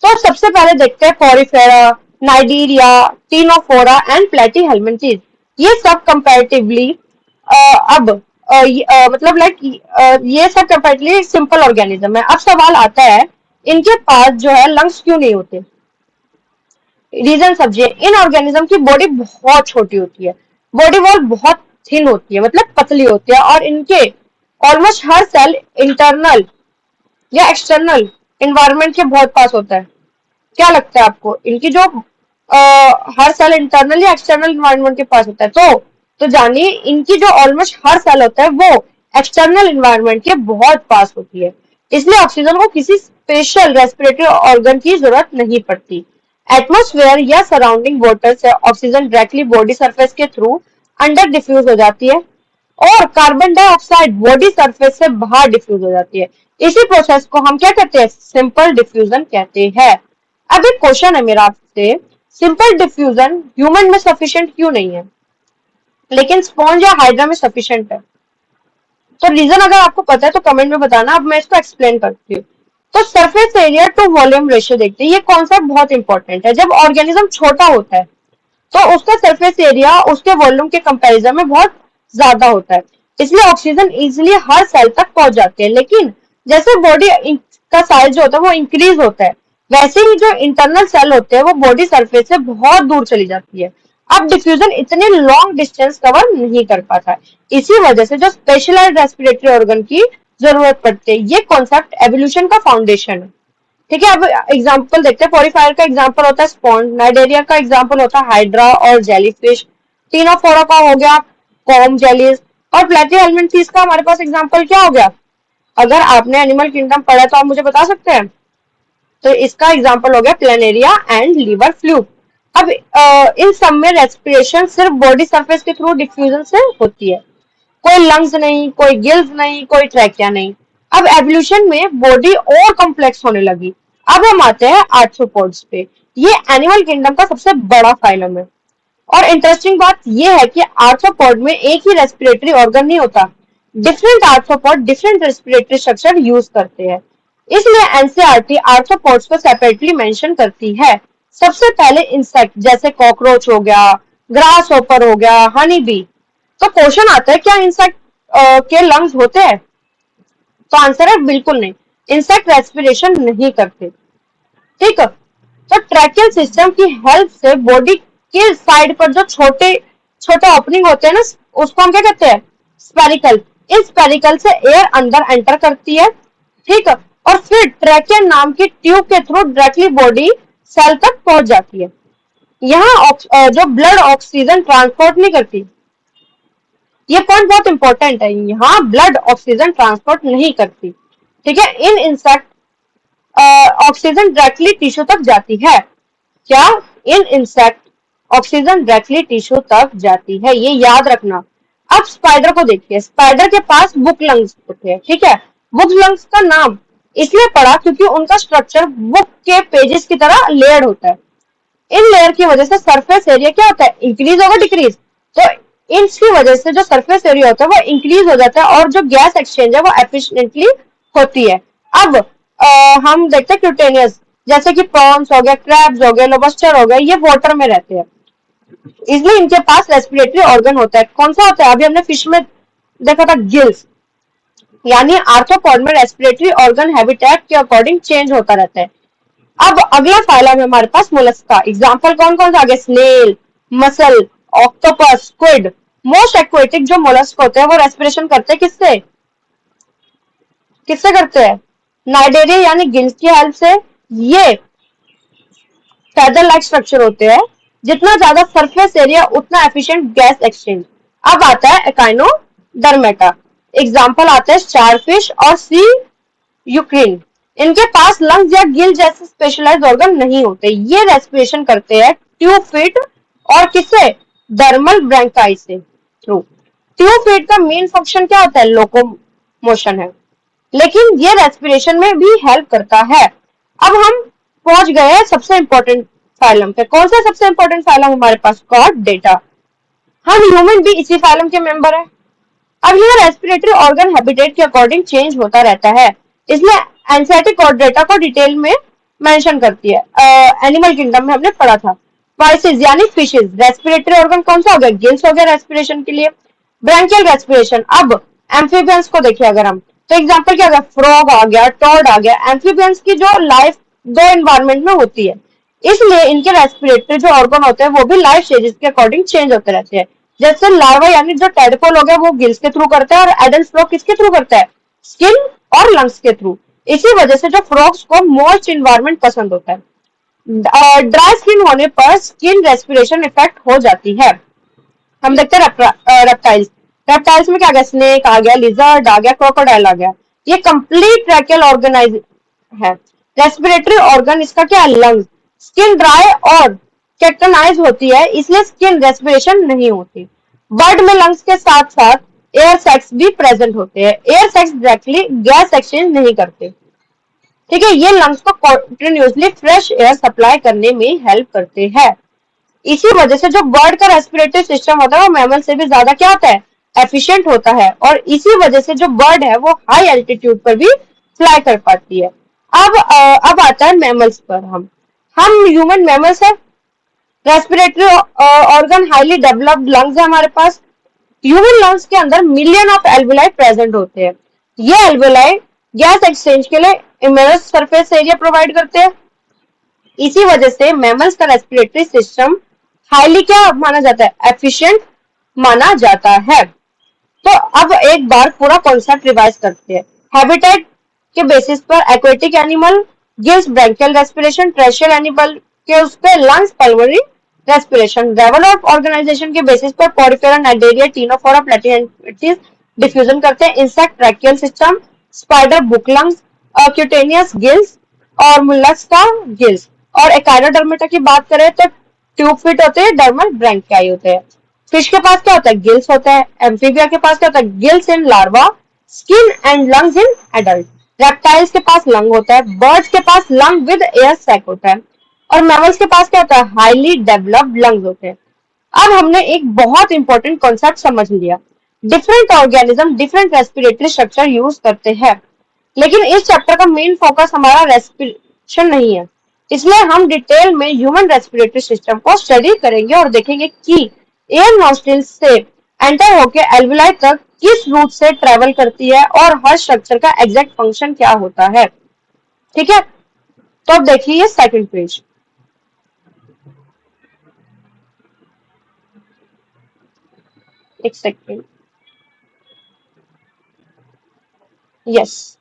तो सबसे पहले देखते हैं पॉरीफेरा, नाइडीरिया, टीनोफोरा एंड प्लेटीहेल्मिन्थेस। ये सब कंपैरेटिवली अब मतलब लाइक ये सब कंपैरेटिवली सिंपल ऑर्गेनिज्म है। अब सवाल आता है इनके पास जो है लंग्स क्यों नहीं होते? रीजन समझिए। इन ऑर्गेनिज्म की बॉडी बहुत छोटी होती है, बॉडी वॉल बहुत थिन होती है मतलब पतली होती है, और इनके ऑलमोस्ट हर सेल इंटरनल या एक्सटर्नल इन्वायरमेंट के बहुत पास होता है। क्या लगता है आपको? इनकी जो हर सेल इंटरनल या एक्सटर्नल इन्वायरमेंट के पास होता है, तो जानिए इनकी जो ऑलमोस्ट हर सेल होता है वो एक्सटर्नल इन्वायरमेंट के बहुत पास होती है। इसलिए ऑक्सीजन को किसी स्पेशल रेस्पिरेटरी ऑर्गन की जरूरत नहीं पड़ती। एटमॉस्फेयर या सराउंडिंग वाटर से ऑक्सीजन डायरेक्टली बॉडी सरफेस के थ्रू अंडर डिफ्यूज हो जाती है और कार्बन डाइऑक्साइड बॉडी सरफेस से बाहर डिफ्यूज हो जाती है। इसी प्रोसेस को हम क्या कहते हैं? सिंपल डिफ्यूजन कहते हैं। अब एक क्वेश्चन है मेरा आपसे, सिंपल डिफ्यूजन ह्यूमन में सफिशिएंट क्यों नहीं है लेकिन स्पॉन्ज या हाइड्रा में सफिशिएंट है? तो रीजन अगर आपको पता है तो कमेंट में बताना। अब मैं इसको एक्सप्लेन करती हूँ। तो surface area to volume ratio देखते हैं। ये कॉन्सेप्ट बहुत इंपॉर्टेंट है। जब ऑर्गेनिज्म छोटा होता है तो उसका सरफेस एरिया उसके वॉल्यूम के कंपैरिजन में बहुत ज्यादा होता है, इसलिए ऑक्सीजन इजिली हर सेल तक पहुंच जाती है। लेकिन जैसे बॉडी का साइज जो होता है वो इंक्रीज होता है, वैसे ही जो इंटरनल सेल होते हैं वो बॉडी सरफेस से बहुत दूर चली जाती है। अब डिफ्यूजन इतने लॉन्ग डिस्टेंस कवर नहीं कर पाता है, इसी वजह से जो स्पेशलाइज्ड रेस्पिरेटरी ऑर्गन की जरूरत पड़ती है। ये कॉन्सेप्ट एवोल्यूशन का फाउंडेशन है। ठीक है, अब एग्जांपल देखते हैं। पॉरीफायर का एग्जांपल होता है स्पॉन्ज, नाइडेरिया का एग्जांपल होता है हाइड्रा और जेलीफिश, टीनोफोरा का हो गया कॉम जेलीज, और प्लेटीहेल्मिन्थेस का हमारे पास एग्जांपल क्या हो गया? अगर आपने एनिमल किंगडम पढ़ा तो आप मुझे बता सकते हैं। तो इसका एग्जांपल हो गया प्लेनेरिया एंड लीवर फ्लूक। अब इन सब में रेस्पिरेशन सिर्फ बॉडी सरफेस के थ्रू डिफ्यूजन से होती है। कोई लंग्स नहीं, कोई गिल्स नहीं, कोई ट्रैकिया नहीं। अब एवोल्यूशन में बॉडी और कॉम्प्लेक्स होने लगी। अब हम आते हैं आर्थ्रोपोड्स पे। ये एनिमल किंगडम का सबसे बड़ा फाइलम है। और इंटरेस्टिंग बात यह है कि आर्थ्रोपोड में एक ही रेस्पिरेटरी ऑर्गन नहीं होता। Different arthropod different respiratory structure use करते हैं। इसलिए एनसीईआरटी आर्थ्रोपोड्स को सेपरेटली मेंशन करती है। सबसे पहले इंसेक्ट जैसे कॉकरोच हो गया, ग्रास होपर हो गया, हनी बी। तो क्वेश्चन आता है, क्या इंसेक्ट के लंग्स होते हैं? तो आंसर है बिल्कुल नहीं। इंसेक्ट रेस्पिरेशन नहीं करते। ठीक है, तो ट्रैकियल सिस्टम की हेल्प से बॉडी के साइड पर जो छोटे छोटे ओपनिंग होते हैं ना, उसको हम क्या कहते हैं? स्पेरिकल। इस स्पेरिकल से एयर अंदर एंटर करती है। ठीक है, और फिर ट्रैकियल नाम की ट्यूब के थ्रू डायरेक्टली बॉडी सेल तक पहुंच जाती है। यहाँ जो ब्लड ऑक्सीजन ट्रांसपोर्ट नहीं करती। ये पॉइंट बहुत इंपॉर्टेंट है। यहाँ ब्लड ऑक्सीजन ट्रांसपोर्ट नहीं करती। ठीक है, इन इंसेक्ट ऑक्सीजन डायरेक्टली टिश्यू तक जाती है। क्या? इन इंसेक्ट ऑक्सीजन डायरेक्टली टिश्यू तक जाती है, ये याद रखना। अब स्पाइडर को देखिए। स्पाइडर के पास बुक लंग्स होते हैं। ठीक है, बुक लंग्स का नाम इसलिए पड़ा क्योंकि उनका स्ट्रक्चर बुक के पेजेस की तरह लेयर्ड होता है। इन लेयर की वजह से सरफेस एरिया क्या होता है? इंक्रीज होगा, डिक्रीज। तो इसकी वजह से जो सरफेस एरिया होता है वो इंक्रीज हो जाता है और जो गैस एक्सचेंज है वो एफिशिएंटली होती है। अब हम देखते हैं क्यूटेनियस, जैसे कि प्रॉन्स हो गया, क्रैब्स हो गए, लोबस्टर हो गए, ये वाटर में रहते हैं, इसलिए इनके पास रेस्पिरेटरी ऑर्गन होता है। कौन सा होता है? अभी हमने फिश में देखा था, गिल्स। यानी आर्थ्रोपॉड में रेस्पिरेटरी ऑर्गन हैबिटेट के अकॉर्डिंग चेंज होता रहता है। अब अगला फाइलम है हमारे पास मोलस्का। एग्जाम्पल कौन कौन सा आ गया? Snail, mussel, octopus, squid. Most aquatic जो मोलस्क होते हैं वो रेस्पिरेशन करते हैं किससे? किससे करते हैं? नाइडेरिया यानी गिल्स की हेल्प से। ये फेदर लाइक स्ट्रक्चर होते हैं। जितना ज्यादा सरफेस एरिया उतना एफिशिएंट गैस एक्सचेंज। अब आता है एकाइनोडर्मेटा। एग्जाम्पल आते हैं स्टारफिश और सी यूक्रेन। इनके पास लंग्स या गिल जैसे स्पेशलाइज्ड ऑर्गन नहीं होते। ये रेस्पिरेशन करते हैं ट्यूब फीट और किससे? डर्मल ब्रैंकाई से थ्रू। ट्यूब फीट का मेन फंक्शन क्या होता है? लोकोमोशन है, लेकिन ये रेस्पिरेशन में भी हेल्प करता है। अब हम पहुंच गए हैं सबसे इंपॉर्टेंट फाइलम पे। कौन सा सबसे इंपॉर्टेंट फाइलम हमारे पास? कॉर्डेटा। हम ह्यूमन भी इसी फाइलम के मेंबर है। अब यह रेस्पिरेटरी ऑर्गन हैबिटेट के अकॉर्डिंग चेंज होता रहता है, इसलिए एनसीईआरटी कॉर्डेटा को डिटेल में मेंशन करती है। एनिमल किंगडम में हमने पढ़ा था। स्पाइसेस यानी फिशेस, रेस्पिरेटरी ऑर्गन कौन सा हो गया? गिल्स हो गया रेस्पिरेशन के लिए। Branchial respiration. अब एम्फीबियंस को देखिए अगर हम, तो एग्जांपल क्या आ गया? फ्रॉग आ गया, टॉड आ गया। एम्फीबियंस की जो लाइफ दो एनवायरमेंट में होती है, इसलिए इनके रेस्पिरेटरी जो ऑर्गन होते हैं वो भी लाइफ स्टेजेस के अकॉर्डिंग चेंज होते रहते हैं। जैसे लार्वा यानी जो टेडपोल हो गया वो गिल्स के थ्रू करता है, और एडल्ट फ्रॉग किसके थ्रू करता है? स्किन और लंग्स के थ्रू। इसी वजह से जो फ्रॉग्स को मॉइस्ट इन्वायरमेंट पसंद होता है। ड्राई स्किन होने पर स्किन रेस्पिरेशन इफेक्ट हो जाती है। हम देखते हैं रेप्टाइल्स। रेप्टाइल्स में क्या आ गया? स्नेक आ गया, लिजर्ड आ गया, क्रोकोडाइल आ गया। ये कंप्लीट ट्रैकियल ऑर्गेनाइज है। रेस्पिरेटरी ऑर्गन इसका क्या है? लंग्स। स्किन ड्राई और कैक्टनाइज होती है, इसलिए स्किन रेस्पिरेशन नहीं होती। बर्ड में लंग्स के साथ साथ एयर सैक्स भी प्रेजेंट होते हैं। Air sacs directly gas exchange नहीं करते। ठीक है, ये लंग्स को कंटिन्यूसली फ्रेश एयर सप्लाई करने में हेल्प करते हैं। इसी वजह से जो बर्ड का रेस्पिरेटरी सिस्टम होता है वो मैमल से भी ज्यादा क्या होता है? एफिशिएंट होता है, और इसी वजह से जो बर्ड है वो हाई एल्टीट्यूड पर भी फ्लाई कर पाती है। अब आता है मैमल्स पर। हम ह्यूमन मैमल्स है। Respiratory organ highly developed lungs है हमारे पास। ह्यूमन लंग्स के अंदर मिलियन ऑफ एल्वेलाई प्रेजेंट होते हैं। ये एल्वेलाई गैस एक्सचेंज के लिए इमेरस सरफेस एरिया प्रोवाइड करते हैं। इसी वजह से मैमल्स का रेस्पिरेटरी सिस्टम हाईली क्या माना जाता है? एफिशिएंट माना जाता है। तो अब एक बार पूरा कॉन्सेप्ट रिवाइज करते हैं। हैबिटेट के बेसिस पर aquatic animal gives branchial respiration, terrestrial animal के उस पे lungs, pulmonary respiration. Level of organisation के बेसिस पर porifera, cnidaria, ctenophora, platyhelminthes diffusion करते हैं। Insect tracheal system, spider book lungs, cutaneous gills और मोलस्का गिल्स। और एकाइनोडर्मेटा की बात करें तो ट्यूब फिट होते हैं, डर्मल ब्रैंकियाई होते हैं। फिश के पास क्या होता है? गिल्स होता है। एम्फीबिया के पास क्या होता है? Gills in larva, skin and lungs in adult. Reptiles के पास लंग होता है, बर्ड्स के पास लंग विद एयर सैक होता है, और मैमल्स के पास क्या होता है, हाईली डेवलप्ड लंग्स होते हैं। अब हमने एक बहुत इंपॉर्टेंट कॉन्सेप्ट समझ लिया। Different organism different respiratory structure use करते हैं, लेकिन इस चैप्टर का मेन फोकस हमारा रेस्पिरेशन नहीं है, इसलिए हम डिटेल में ह्यूमन रेस्पिरेटरी सिस्टम को स्टडी करेंगे और देखेंगे कि एयर नॉस्ट्रिल से एंटर होकर एल्विलाई तक किस रूट से ट्रेवल करती है और हर स्ट्रक्चर का एग्जैक्ट फंक्शन क्या होता है। ठीक है, तो अब देखिए सेकंड पेज। एक सेकंड। यस,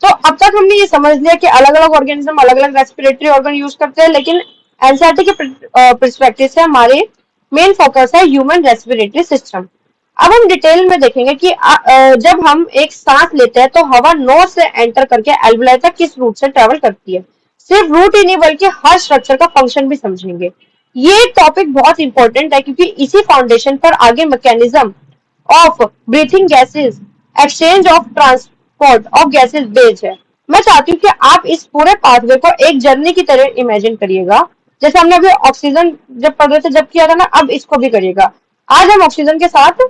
तो अब तक हमने ये समझ लिया कि अलग अलग ऑर्गेनिज्म अलग अलग रेस्पिरेटरी ऑर्गन यूज करते हैं, लेकिन एनसीईआरटी के पर्सपेक्टिव से हमारे मेन फोकस है ह्यूमन रेस्पिरेटरी सिस्टम। अब हम डिटेल में देखेंगे कि जब हम एक सांस लेते हैं तो हवा नोज से एंटर करके एल्विलाई तक किस रूट से ट्रेवल करती है। सिर्फ रूट ही नहीं बल्कि हर स्ट्रक्चर का फंक्शन भी समझेंगे। ये टॉपिक बहुत इंपॉर्टेंट है क्योंकि इसी फाउंडेशन पर आगे mechanism of breathing gases, exchange of transport of gases base है। मैं चाहती हूँ कि आप इस पूरे पाथवे को एक जर्नी की तरह इमेजिन करिएगा। जैसे हमने अभी ऑक्सीजन जब पढ़ रहे थे जब किया था ना, अब इसको भी करिएगा। आज हम ऑक्सीजन के साथ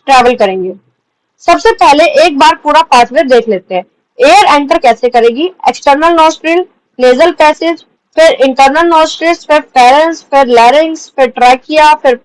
ट्रैवल करेंगे। सबसे पहले एक बार पूरा पाथवे देख लेते हैं। एयर एंटर कैसे करेगी, एक्सटर्नल नॉस्ट्रिल, नेजल पैसेज, फिर इंटरनल नॉस्ट्रिल्स, फिर फेरेंस, फिर लैरिंग्स, फिर ट्रैकिया, फिर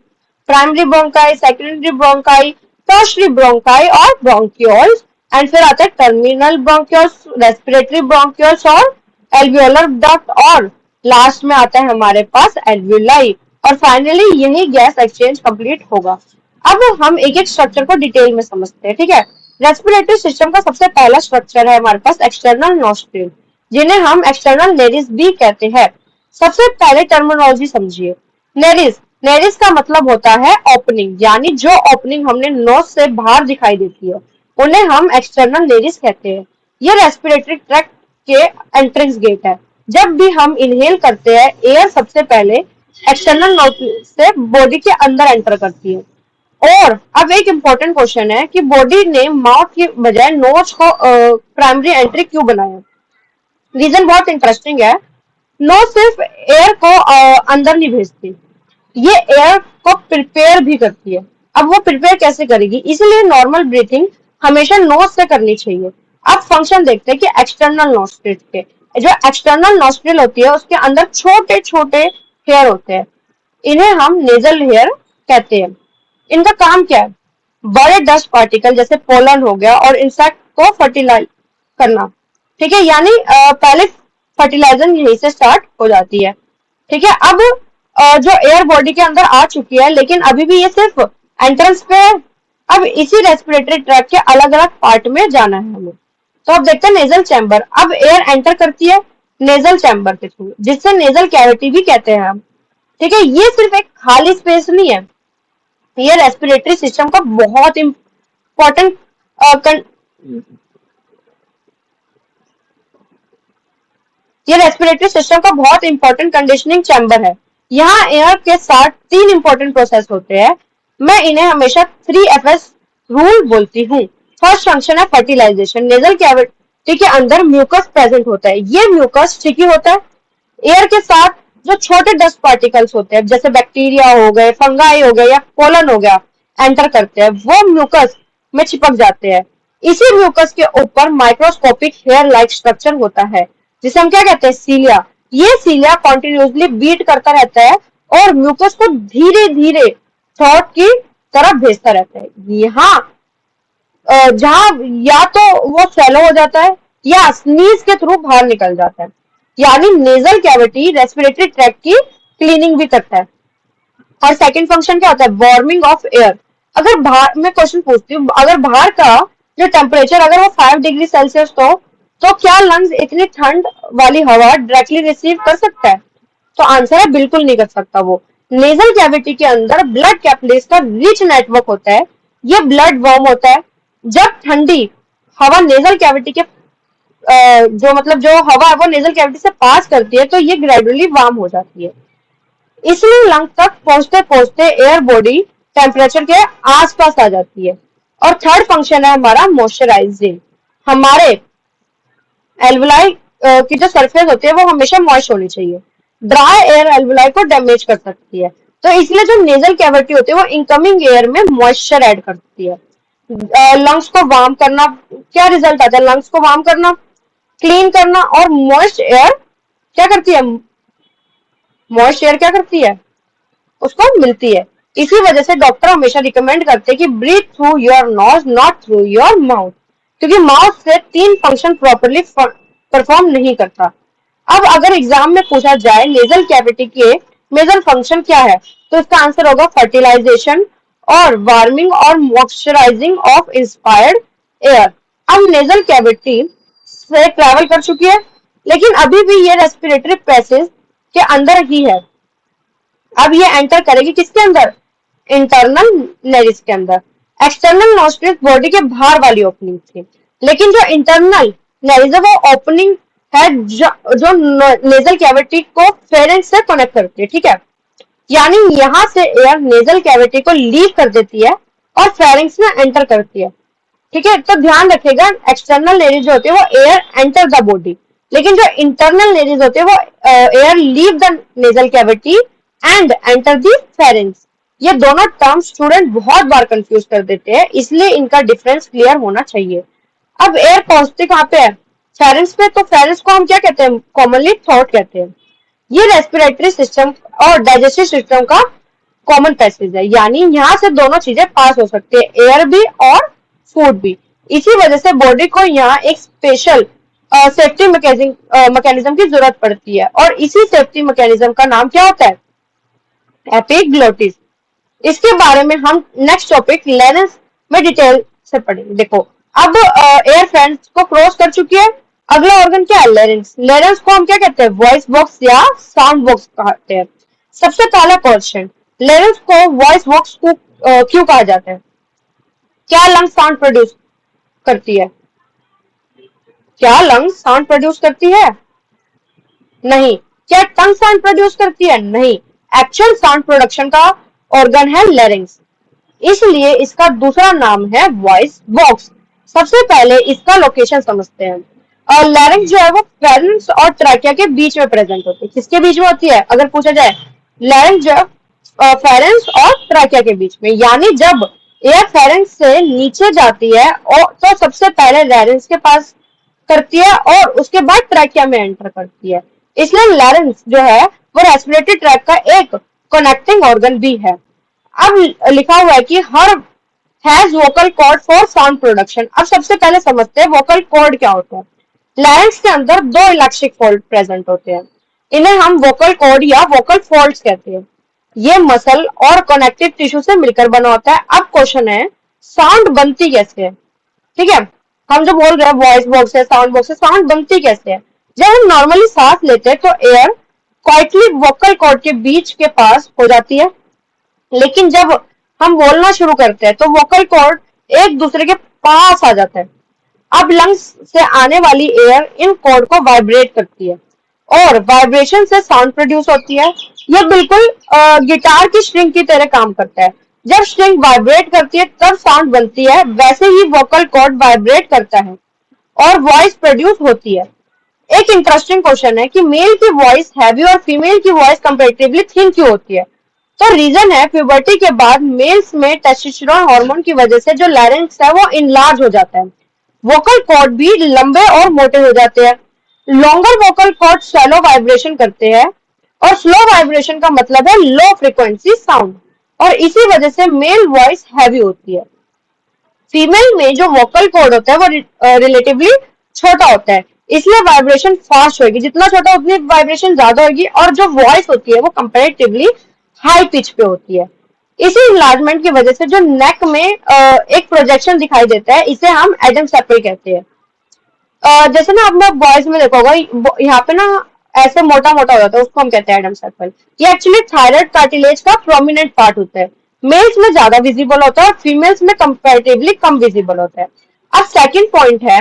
primary bronchi, secondary bronchi, tertiary bronchi और ब्रोंक्यूल्स, एंड फिर आता है टर्मिनल ब्रोंक्यूल्स, रेस्पिरेटरी ब्रोंक्यूल्स और एल्वियोलर डक्ट, और लास्ट में आता है हमारे पास एल्वियोलाई, और फाइनली यही गैस एक्सचेंज कंप्लीट होगा। अब हम एक एक स्ट्रक्चर को डिटेल में समझते हैं। ठीक है, रेस्पिरेटरी सिस्टम का सबसे पहला स्ट्रक्चर है हमारे पास एक्सटर्नल नॉस्ट्रिल, जिन्हें हम एक्सटर्नल नेरिस भी कहते हैं। सबसे पहले टर्मिनोलॉजी समझिए। नेरिस, नेरिस का मतलब होता है ओपनिंग, यानी जो ओपनिंग हमने नोज से बाहर दिखाई देती है उन्हें हम एक्सटर्नल नेरिस कहते हैं। यह रेस्पिरेटरी ट्रैक्ट के एंट्रेंस गेट है। जब भी हम इनहेल करते हैं एयर सबसे पहले एक्सटर्नल नोस्ट्रिल से बॉडी के अंदर एंटर करती है। और अब एक इम्पोर्टेंट क्वेश्चन है कि बॉडी ने माउथ की बजाय नोज को प्राइमरी एंट्री क्यों बनाया। रीजन बहुत इंटरेस्टिंग है। नोज सिर्फ एयर को अंदर नहीं भेजती, ये एयर को प्रिपेयर भी करती है। अब वो प्रिपेयर कैसे करेगी, इसलिए नॉर्मल ब्रीथिंग हमेशा नोज से करनी चाहिए। अब फंक्शन देखते हैं कि एक्सटर्नल नॉस्ट्रिल के, जो एक्सटर्नल नॉस्ट्रिल होती है उसके अंदर छोटे छोटे हेयर होते हैं, इन्हें हम नेजल हेयर कहते हैं। इनका काम क्या है, बड़े डस्ट पार्टिकल जैसे पोलन हो गया और इंसेक्ट को फर्टिलाइज करना। ठीक है, यानी पहले फर्टिलाइजर यहीं से स्टार्ट हो जाती है। ठीक है, अब जो एयर बॉडी के अंदर आ चुकी है लेकिन अभी भी ये सिर्फ एंट्रेंस पे है। अब इसी रेस्पिरेटरी ट्रैक के अलग अलग पार्ट में जाना है हमें। तो अब देखते हैं नेजल चैम्बर। अब एयर एंटर करती है नेजल चैम्बर के थ्रू, जिससे नेजल कैविटी भी कहते हैं हम। ठीक है, ये सिर्फ एक खाली स्पेस नहीं है, ये रेस्पिरेटरी सिस्टम का बहुत इंपॉर्टेंट ये रेस्पिरेटरी सिस्टम का बहुत इंपॉर्टेंट कंडीशनिंग चैम्बर है। यहाँ एयर के साथ तीन इंपॉर्टेंट प्रोसेस होते हैं। मैं इन्हें हमेशा 3FS रूल बोलती हूँ। फर्स्ट फंक्शन है फर्टिलाइजेशन। नेजल कैविटी के अंदर म्यूकस प्रेजेंट होता है, ये म्यूकस स्टिकी होता है। एयर के साथ जो छोटे डस्ट पार्टिकल्स होते हैं जैसे बैक्टीरिया हो गए, फंगाई हो गए या पोलन हो गया, एंटर करते हैं, वो म्यूकस में चिपक जाते हैं। इसी म्यूकस के ऊपर माइक्रोस्कोपिक हेयर लाइक स्ट्रक्चर होता है जिसे हम क्या कहते हैं, सीलिया। ये सीलिया कॉन्टिन्यूसली बीट करता रहता है और म्यूकस को धीरे धीरे थ्रोट की तरफ भेजता रहता है। यहाँ जहां या तो वो स्वेलो हो जाता है या स्नीज के थ्रू बाहर निकल जाता है। यानी नेजल कैविटी रेस्पिरेटरी ट्रैक्ट की क्लीनिंग भी करता है। और सेकंड फंक्शन क्या होता है, वार्मिंग ऑफ एयर। अगर बाहर, मैं क्वेश्चन पूछती हूँ, अगर बाहर का जो टेम्परेचर अगर वो 5 डिग्री सेल्सियस तो क्या लंग्स इतनी ठंड वाली हवा डायरेक्टली रिसीव कर सकता है? तो आंसर है बिल्कुल नहीं कर सकता। वो नेजल कैविटी के अंदर ब्लड कैपिलरीज का रिच नेटवर्क होता है, ये ब्लड वर्म होता है। जब ठंडी हवा नेजल कैविटी के जो हवा है वो नेजल कैविटी से पास करती है तो ये ग्रेजुअली वार्म हो जाती है। इसलिए लंग तक पहुंचते पहुंचते एयर बॉडी टेम्परेचर के आसपास आ जाती है। और थर्ड फंक्शन है हमारा मॉइस्चराइजिंग। हमारे एल्वुलाई की जो सरफेस होती है वो हमेशा मॉइस्ट होनी चाहिए। ड्राई एयर एल्वुलाई को डैमेज कर सकती है, तो इसलिए जो नेजल कैविटी होती है वो इनकमिंग एयर में मॉइस्चर ऐड करती है। लंग्स को वार्म करना, क्या रिजल्ट आता है? लंग्स को वार्म करना, क्लीन करना, और मॉइस्ट एयर क्या करती है? मॉइस्ट एयर क्या करती है? उसको मिलती है। इसी वजह से डॉक्टर हमेशा रिकमेंड करते हैं कि breathe through your nose not through your mouth, क्योंकि माउथ से तीन फंक्शन प्रॉपरली परफॉर्म नहीं करता। अब अगर एग्जाम में पूछा जाए नेजल कैविटी के मेजर फंक्शन क्या है, तो इसका आंसर होगा फर्टिलाइजेशन और वार्मिंग और मॉइस्चराइजिंग ऑफ इंस्पायर्ड एयर। अब नेजल कैविटी से ट्रैवल कर चुकी है, लेकिन अभी भी ये रेस्पिरेटरी पैसेज के अंदर ही है। अब ये एंटर करेगी किसके अंदर? इंटरनल नेरिस के अंदर। एक्सटर्नल नॉस्ट्रिल्स बॉडी के बाहर वाली ओपनिंग थी, लेकिन जो इंटरनल नेरिस है वो ओपनिंग है जो नेजल कैविटी को फेरेंक्स से कनेक्ट करती है। ठीक है, यानी यहाँ से एयर नेजल कैविटी को लीव कर देती है और फेरेंक्स में एंटर करती है। ठीक है, तो ध्यान रखिएगा एक्सटर्नल नेरिस जो होती है वो एयर एंटर द बॉडी, लेकिन जो इंटरनल नेरिस होते हैं वो air leave the nasal cavity and enter the pharynx. ये दोनों टर्म स्टूडेंट बहुत बार कंफ्यूज कर देते हैं, इसलिए इनका डिफरेंस क्लियर होना चाहिए। अब एयर पहुंचती कहाँ पे है? फेरेंक्स पे। तो फेरेंक्स को हम क्या कहते हैं? कॉमनली थ्रोट कहते हैं। ये रेस्पिरेटरी सिस्टम और डाइजेस्टिव सिस्टम का कॉमन पैसेज है, यानी यहाँ से दोनों चीजें पास हो सकती है, एयर भी और फूड भी। इसी वजह से बॉडी को यहाँ एक स्पेशल सेफ्टी मैकेनिज्म की जरूरत पड़ती है, और इसी सेफ्टी मैकेनिज्म का नाम क्या होता है? एपिग्लोटिस। इसके बारे में हम नेक्स्ट टॉपिक लेरेंस में डिटेल से पढ़ेंगे। देखो, अब एयर फेरेंक्स को क्रॉस कर चुकी है, अगला ऑर्गन क्या है? लेरेंस। लेरेंस को हम क्या कहते हैं? वॉइस बॉक्स या साउंड बॉक्स कहते हैं। सबसे पहला क्वेश्चन, लेरेंस को वॉइस बॉक्स को क्यों कहा जाता है? क्या लंग साउंड प्रोड्यूस करती है? क्या लंग साउंड प्रोड्यूस करती है? नहीं। क्या टंग साउंड प्रोड्यूस करती है? नहीं। एक्चुअल साउंड प्रोडक्शन का ऑर्गन है लेरिंग्स, इसलिए इसका दूसरा नाम है वॉइस बॉक्स। सबसे पहले इसका लोकेशन समझते हैं। और लैरिंक्स जो है वो फेरेंक्स और ट्रैकिया के बीच में प्रेजेंट होती है। किसके बीच में होती है अगर पूछा जाए? लैरिंक्स जो फेरेंक्स और ट्रैकिया के बीच में, यानी जब एयर फेरेंक्स से नीचे जाती है और तो सबसे पहले लैरिंक्स के पास करती है और उसके बाद ट्रैकिया में एंटर करती है। इसलिए लैरिंक्स जो है वो रेस्पिरेटरी ट्रैक का एक कनेक्टिंग ऑर्गन भी है। अब लिखा हुआ है कि हर has vocal cord for sound production. अब सबसे पहले समझते हैं वोकल कॉर्ड क्या होता है। लैरिंक्स के अंदर दो इलास्टिक फोल्ड प्रेजेंट होते हैं, इन्हें हम वोकल कॉर्ड या वोकल फोल्ड्स कहते हैं। ये मसल और कनेक्टिव टिश्यू से मिलकर बना होता है। अब क्वेश्चन है, साउंड बनती कैसे है? ठीक है, हम जो बोल रहे हैं वॉइस बॉक्स है, साउंड बॉक्स है, साउंड बनती कैसे है? जब हम नॉर्मली सांस लेते हैं तो एयर क्वाइटली वोकल कॉर्ड के बीच के पास हो जाती है, लेकिन जब हम बोलना शुरू करते हैं तो वोकल कॉर्ड एक दूसरे के पास आ जाता है। अब लंग्स से आने वाली एयर इन कॉर्ड को वाइब्रेट करती है और वाइब्रेशन से साउंड प्रोड्यूस होती है। यह बिल्कुल गिटार की स्ट्रिंग की तरह काम करता है। जब स्ट्रिंग वाइब्रेट करती है तब साउंड बनती है, वैसे ही वोकल कॉर्ड वाइब्रेट करता है और वॉइस प्रोड्यूस होती है। एक इंटरेस्टिंग क्वेश्चन है कि मेल की वॉइस हैवी और फीमेल की वॉइस कंपैरेटिवली थिन क्यों होती है? तो रीजन है प्यूबर्टी के बाद मेल्स में टेस्टोस्टेरोन हार्मोन की वजह से जो लैरिंक्स है वो इनलार्ज हो जाता है, वोकल कॉर्ड भी लंबे और मोटे हो जाते हैं। Longer vocal cord shallow vibration करते हैं और स्लो वाइब्रेशन का मतलब है लो फ्रीक्वेंसी साउंड, और इसी वजह से मेल वॉइस हैवी होती है। फीमेल में जो वोकल कॉर्ड होता है वो रिलेटिवली छोटा होता है, इसलिए वाइब्रेशन फास्ट होगी, जितना छोटा उतनी वाइब्रेशन ज्यादा होगी, और जो वॉइस होती है वो कंपैरेटिवली हाई पिच पे होती है। इसी इन्लार्जमेंट की वजह से जो नेक में एक प्रोजेक्शन दिखाई देता है, इसे हम एडम सेपल कहते हैं। जैसे ना आपने वॉइस में देखा होगा यहाँ पे ना ऐसे मोटा मोटा हो जाता है, उसको हम कहते हैं एडम सेपल। ये एक्चुअली थायराइड कार्टिलेज का प्रोमिनेंट पार्ट होता है। मेल्स में ज्यादा विजिबल होता है और फीमेल्स में कंपैरेटिवली कम विजिबल होता है। अब सेकंड पॉइंट है,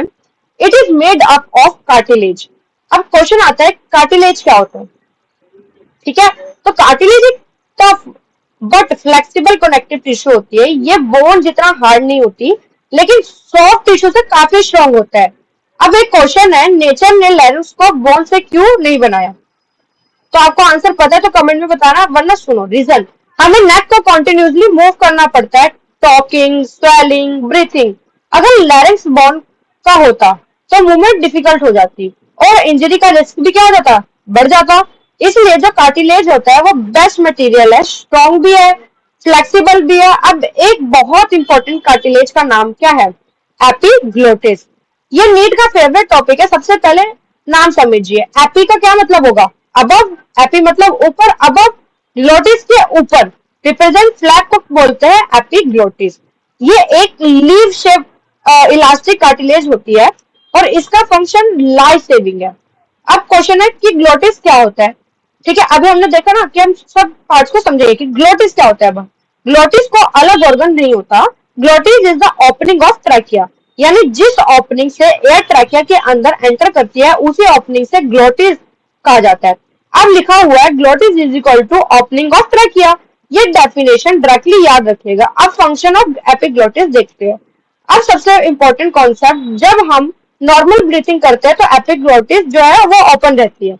it is made up of cartilage. अब क्वेश्चन आता है कार्टिलेज क्या होता है? ठीक है, तो कार्टिलेज एक tough but flexible connective tissue होती है। ये बोन जितना हार्ड नहीं होती, लेकिन सॉफ्ट टिश्यू से काफी स्ट्रांग होता है। अब एक क्वेश्चन है, नेचर ने लैरिंक्स को बोन से क्यों नहीं बनाया? तो आपको आंसर पता है तो कमेंट में बताना, वरना सुनो रीजन। हमें नेक को कंटिन्यूसली मूव करना पड़ता है, टॉकिंग, स्वेलिंग, ब्रीथिंग। अगर लैरिंक्स बोन का होता तो मूवमेंट डिफिकल्ट हो जाती और इंजरी का रिस्क भी क्या हो जाता, बढ़ जाता। इसलिए जो कार्टिलेज होता है वो बेस्ट मटेरियल है, स्ट्रॉन्ग भी है, फ्लेक्सिबल भी है। अब एक बहुत इंपॉर्टेंट कार्टिलेज का नाम क्या है? एपिग्लोटिस। ये नीट का फेवरेट टॉपिक है। सबसे पहले नाम समझिए, एपी का क्या मतलब होगा? अबव। एपी मतलब ऊपर, अबव ग्लोटिस के ऊपर। रिप्रेजेंट फ्लैग को बोलते हैं एपिग्लोटिस। ये एक लीव शेप इलास्टिक कार्टिलेज होती है और इसका फंक्शन लाइफ सेविंग है। अब क्वेश्चन है कि ग्लोटिस क्या होता है? ठीक है, अभी हमने देखा ना कि हम सब पार्ट्स को समझेंगे कि ग्लोटिस क्या होता है। अब ग्लोटिस को अलग ऑर्गन नहीं होता। Glottis is the opening of trachea, यानी जिस ओपनिंग से एयर ट्रैकिया के अंदर एंटर करती है उसी ओपनिंग से ग्लोटिस कहा जाता है। अब लिखा हुआ है glottis is equal to opening of trachea. ये डेफिनेशन डायरेक्टली याद रखिएगा। अब फंक्शन ऑफ एपिग्लोटिस देखते हैं। अब सबसे इंपॉर्टेंट कॉन्सेप्ट, जब हम नॉर्मल ब्रीथिंग करते हैं तो एपिग्लोटिस जो है वो ओपन रहती है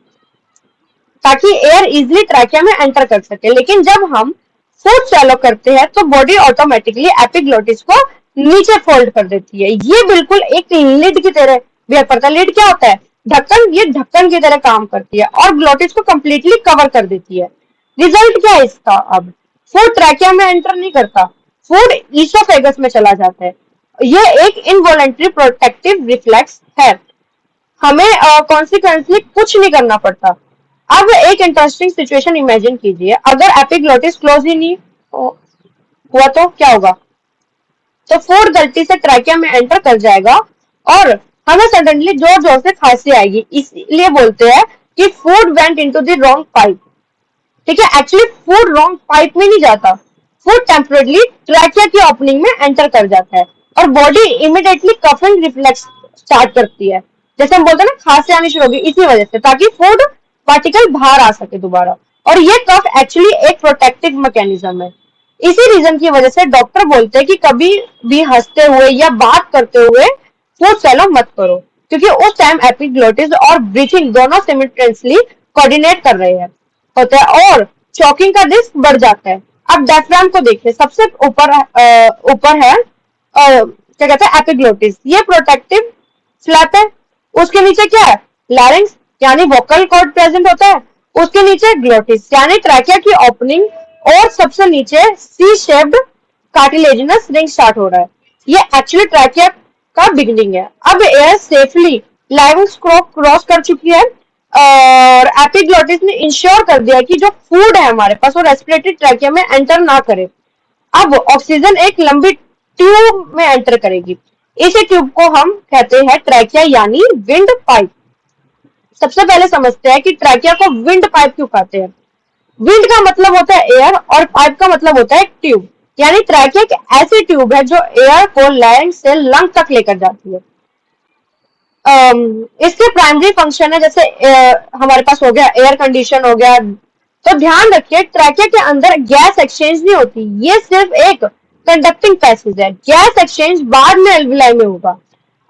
ताकि एयर इजिली ट्रैकिया में एंटर कर सके। लेकिन जब हम फूड शैलो करते हैं तो बॉडी ऑटोमेटिकली एपिग्लोटिस को नीचे फोल्ड कर देती है। ये बिल्कुल एक लिड की तरह बिहेव करता है। लिड क्या होता है? ढक्कन। ये ढक्कन की तरह काम करती है और ग्लोटिस को कंप्लीटली कवर कर देती है। रिजल्ट क्या है इसका? अब फूड ट्रैकिया में एंटर नहीं करता, फूड ईसोफेगस में चला जाता है। ये एक इनवॉलेंटरी प्रोटेक्टिव रिफ्लेक्स है, हमें कॉन्सिक्वेंटली कुछ नहीं करना पड़ता। अब एक इंटरेस्टिंग सिचुएशन इमेजिन कीजिए, अगर एपिग्लोटिस क्लोज ही नहीं हुआ तो क्या होगा? तो फूड गलती से ट्रैकिया में एंटर कर जाएगा और हमें सडनली जोर जोर से खांसी आएगी। इसलिए बोलते हैं कि food went into the wrong pipe. ठीक है, एक्चुअली फूड रॉन्ग पाइप में नहीं जाता, फूड टेम्परेली ट्रैकिया की ओपनिंग में एंटर कर जाता है और body immediately coughing reflex start करती है। जैसे हम बोलते हैं ना खांसी आनी शुरू होगी, इसी वजह से, ताकि फूड पार्टिकल बाहर आ सके दोबारा। और ये कफ एक्चुअली एक प्रोटेक्टिव मैकेनिज्म है। इसी रीजन की वजह से डॉक्टर बोलते हैं कि कभी भी हंसते हुए या बात करते हुए फूड स्वैलो मत करो, क्योंकि उस टाइम एपिग्लोटिस और ब्रीथिंग दोनों सिमिल्टेनियसली कोऑर्डिनेट कर रहे हैं होते हैं और चॉकिंग का रिस्क बढ़ जाता है। अब डायफ्राम को देखिए, सबसे ऊपर है क्या कहते हैं एपिग्लोटिस, ये प्रोटेक्टिव फ्लैप है। उसके नीचे क्या है? लैरिंक्स यानी वोकल कॉर्ड प्रेजेंट होता है। उसके नीचे ग्लोटिस यानी ट्रैकिया की ओपनिंग और सबसे नीचे C shaped cartilaginous ring start हो रहा है। ये एक्चुअली ट्रैकिया का बिगिनिंग है। अब एयर सेफली लैरिंक्स को क्रॉस कर चुकी है और एपिग्लोटिस ने इंश्योर कर दिया कि जो फूड है हमारे पास वो रेस्पिरेटरी ट्रैकिया में एंटर ना करे। अब ऑक्सीजन एक लंबी ट्यूब में एंटर करेगी। इसी ट्यूब को हम कहते हैं ट्रैकिया यानी विंड पाइप। सबसे पहले समझते हैं कि ट्रैकिया को विंड पाइप क्यों कहते हैं। विंड का मतलब होता है एयर और पाइप का मतलब होता है ट्यूब, यानी ट्रैकिया एक ऐसी ट्यूब है जो एयर को लैरिंक्स से लंग तक लेकर जाती है। इसके प्राइमरी फंक्शन है, जैसे हमारे पास हो गया एयर कंडीशन हो गया। तो ध्यान रखिए ट्रैकिया के अंदर गैस एक्सचेंज नहीं होती, ये सिर्फ एक कंडक्टिंग पैसेज है। गैस एक्सचेंज बाद में एल्विलाई में होगा।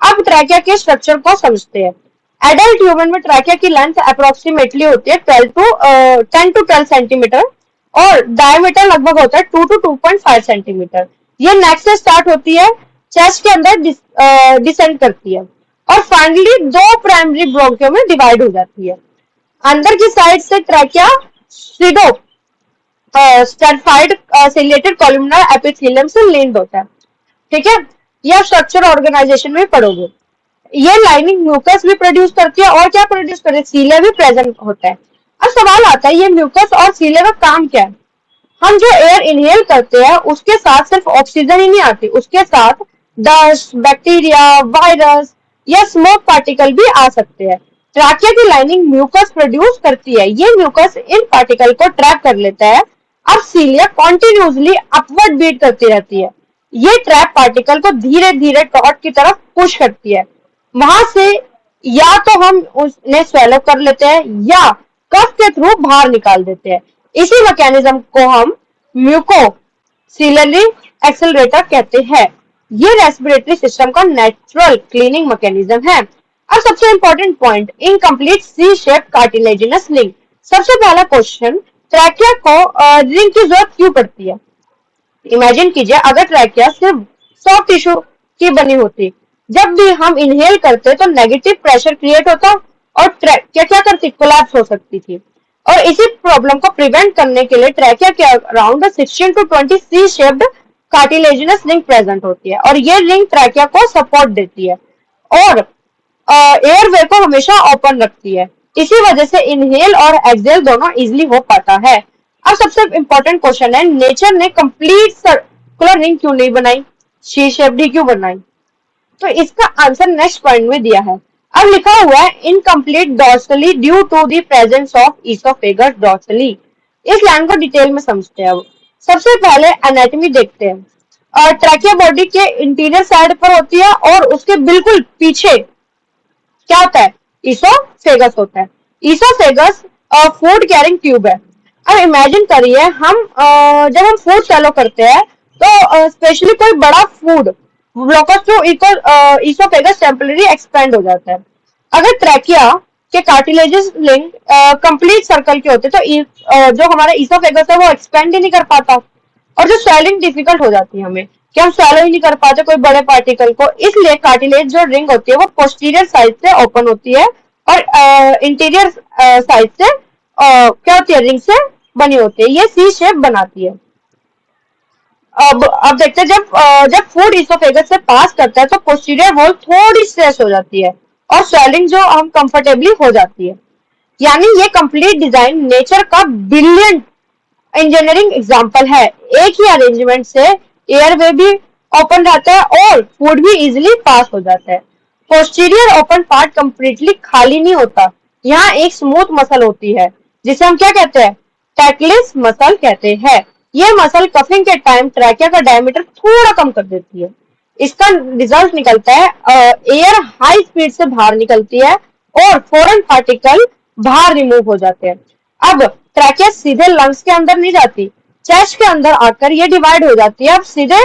अब ट्रैकिया के स्ट्रक्चर को समझते हैं। एडल्ट ह्यूमन में ट्रैकिया की लेंथ अप्रोक्सीमेटली होती है 10 to 12 सेंटीमीटर और डायमीटर लगभग होता है 2 to 2.5 सेंटीमीटर। ये नेक से स्टार्ट होती है, चेस्ट के अंदर डिसेंड करती है और फाइनली दो प्राइमरी ब्रोंकियो में डिवाइड हो जाती है। अंदर की साइड से trachea pseudostratified ciliated columnar epithelium से लिंक्ड होता है। ठीक है, यह स्ट्रक्चर ऑर्गेनाइजेशन में पढ़ोगे। ये लाइनिंग म्यूकस भी प्रोड्यूस करती है और क्या प्रोड्यूस करती है? सीले भी प्रेजेंट होता है। अब सवाल आता है ये म्यूकस और सीले का काम क्या है? हम जो एयर इनहेल करते हैं उसके साथ सिर्फ ऑक्सीजन ही नहीं आती, उसके साथ डस्ट, बैक्टीरिया, वायरस या स्मोक पार्टिकल भी आ सकते हैं। ट्रैकिया की लाइनिंग म्यूकस प्रोड्यूस करती है, ये म्यूकस इन पार्टिकल को ट्रैप कर लेता है। अब सीलिया कॉन्टिन्यूसली अपवर्ड बीट करती रहती है, ये ट्रैप पार्टिकल को धीरे धीरे टॉट की तरफ पुश करती है। वहां से या तो हम उन्हें स्वेलो कर लेते हैं या कफ के थ्रू बाहर निकाल देते हैं। इसी मैकेनिज्म को हम म्यूकोसिलरी एक्सेलरेटर कहते हैं। ये रेस्पिरेटरी सिस्टम का नेचुरल क्लीनिंग मैकेनिज्म है। अब सबसे इंपॉर्टेंट पॉइंट, इनकम्प्लीट सी शेप कार्टिलेजिनस लिंक। सबसे पहला क्वेश्चन, ट्रैकिया को लिंक की जरूरत क्यों पड़ती है? इमेजिन कीजिए अगर ट्रैकिया सिर्फ सॉफ्ट टिश्यू की बनी होती, जब भी हम इनहेल करते तो नेगेटिव प्रेशर क्रिएट होता और ट्रैकिया क्या करती, कोलैप्स हो सकती थी। और इसी प्रॉब्लम को प्रिवेंट करने के लिए ट्रैकिया के around 16 to 20 C shaped cartilaginous link present होती है और ये लिंक ट्रैकिया को सपोर्ट देती है और एयरवे को हमेशा ओपन रखती है। इसी वजह से इनहेल और एक्सहेल दोनों इजिली हो पाता है। अब सबसे इंपॉर्टेंट क्वेश्चन है, नेचर ने कंप्लीट सर्कुलर रिंग क्यों नहीं बनाई, सी शेप्ड ही क्यों बनाई? तो इसका आंसर नेक्स्ट पॉइंट में दिया है। अब लिखा हुआ है incomplete dorsally due to the presence of oesophagus dorsally. इस लाइन को डिटेल में समझते हैं। अब सबसे पहले एनाटॉमी देखते हैं। ट्रैकिया बॉडी के इंटीरियर साइड पर होती है और उसके बिल्कुल पीछे क्या होता है, ईसोफेगस होता है। ईसोफेगस फूड कैरिंग ट्यूब है। अब इमेजिन करिए हम जब हम फूड swallow करते हैं तो स्पेशली कोई बड़ा food bolus to oesophagus temporary expand हो जाता है। अगर ट्रैकिया के कार्टिलेजेस लिंक कंप्लीट सर्कल के होते तो जो हमारा ईसोफेगस है वो एक्सपेंड ही नहीं कर पाता और जो स्वेलिंग डिफिकल्ट हो जाती है हमें कि हम swallow ही नहीं कर पाते कोई बड़े पार्टिकल को। इसलिए कार्टिलेज जो रिंग होती है वो पोस्टीरियर साइड से ओपन होती है और इंटीरियर साइड से क्या होती है, रिंग से बनी होती है। ये सी शेप बनाती है। अब देखते हैं जब फूड इसोफेगस से पास करता है तो पोस्टीरियर वॉल थोड़ी स्ट्रेच हो जाती है और स्वेलिंग जो हम कंफर्टेबली हो जाती है। यानी ये कंप्लीट डिजाइन नेचर का ब्रिलियंट इंजीनियरिंग एग्जांपल है। एक ही अरेंजमेंट से एयरवे भी ओपन रहता है और फूड भी इजीली पास हो जाता है। पोस्टीरियर ओपन पार्ट कंप्लीटली खाली नहीं होता, यहाँ एक स्मूथ मसल होती है जिसे हम क्या कहते हैं, टैक्लिस मसल कहते हैं। ये मसल कफिंग के टाइम ट्रैकिया का डायमीटर थोड़ा कम कर देती है। इसका रिजल्ट निकलता है एयर हाई स्पीड से बाहर निकलती है और फॉरेन पार्टिकल बाहर रिमूव हो जाते हैं। अब ट्रैकिया सीधे लंग्स के अंदर नहीं जाती, चेस्ट के अंदर आकर ये डिवाइड हो जाती है। अब सीधे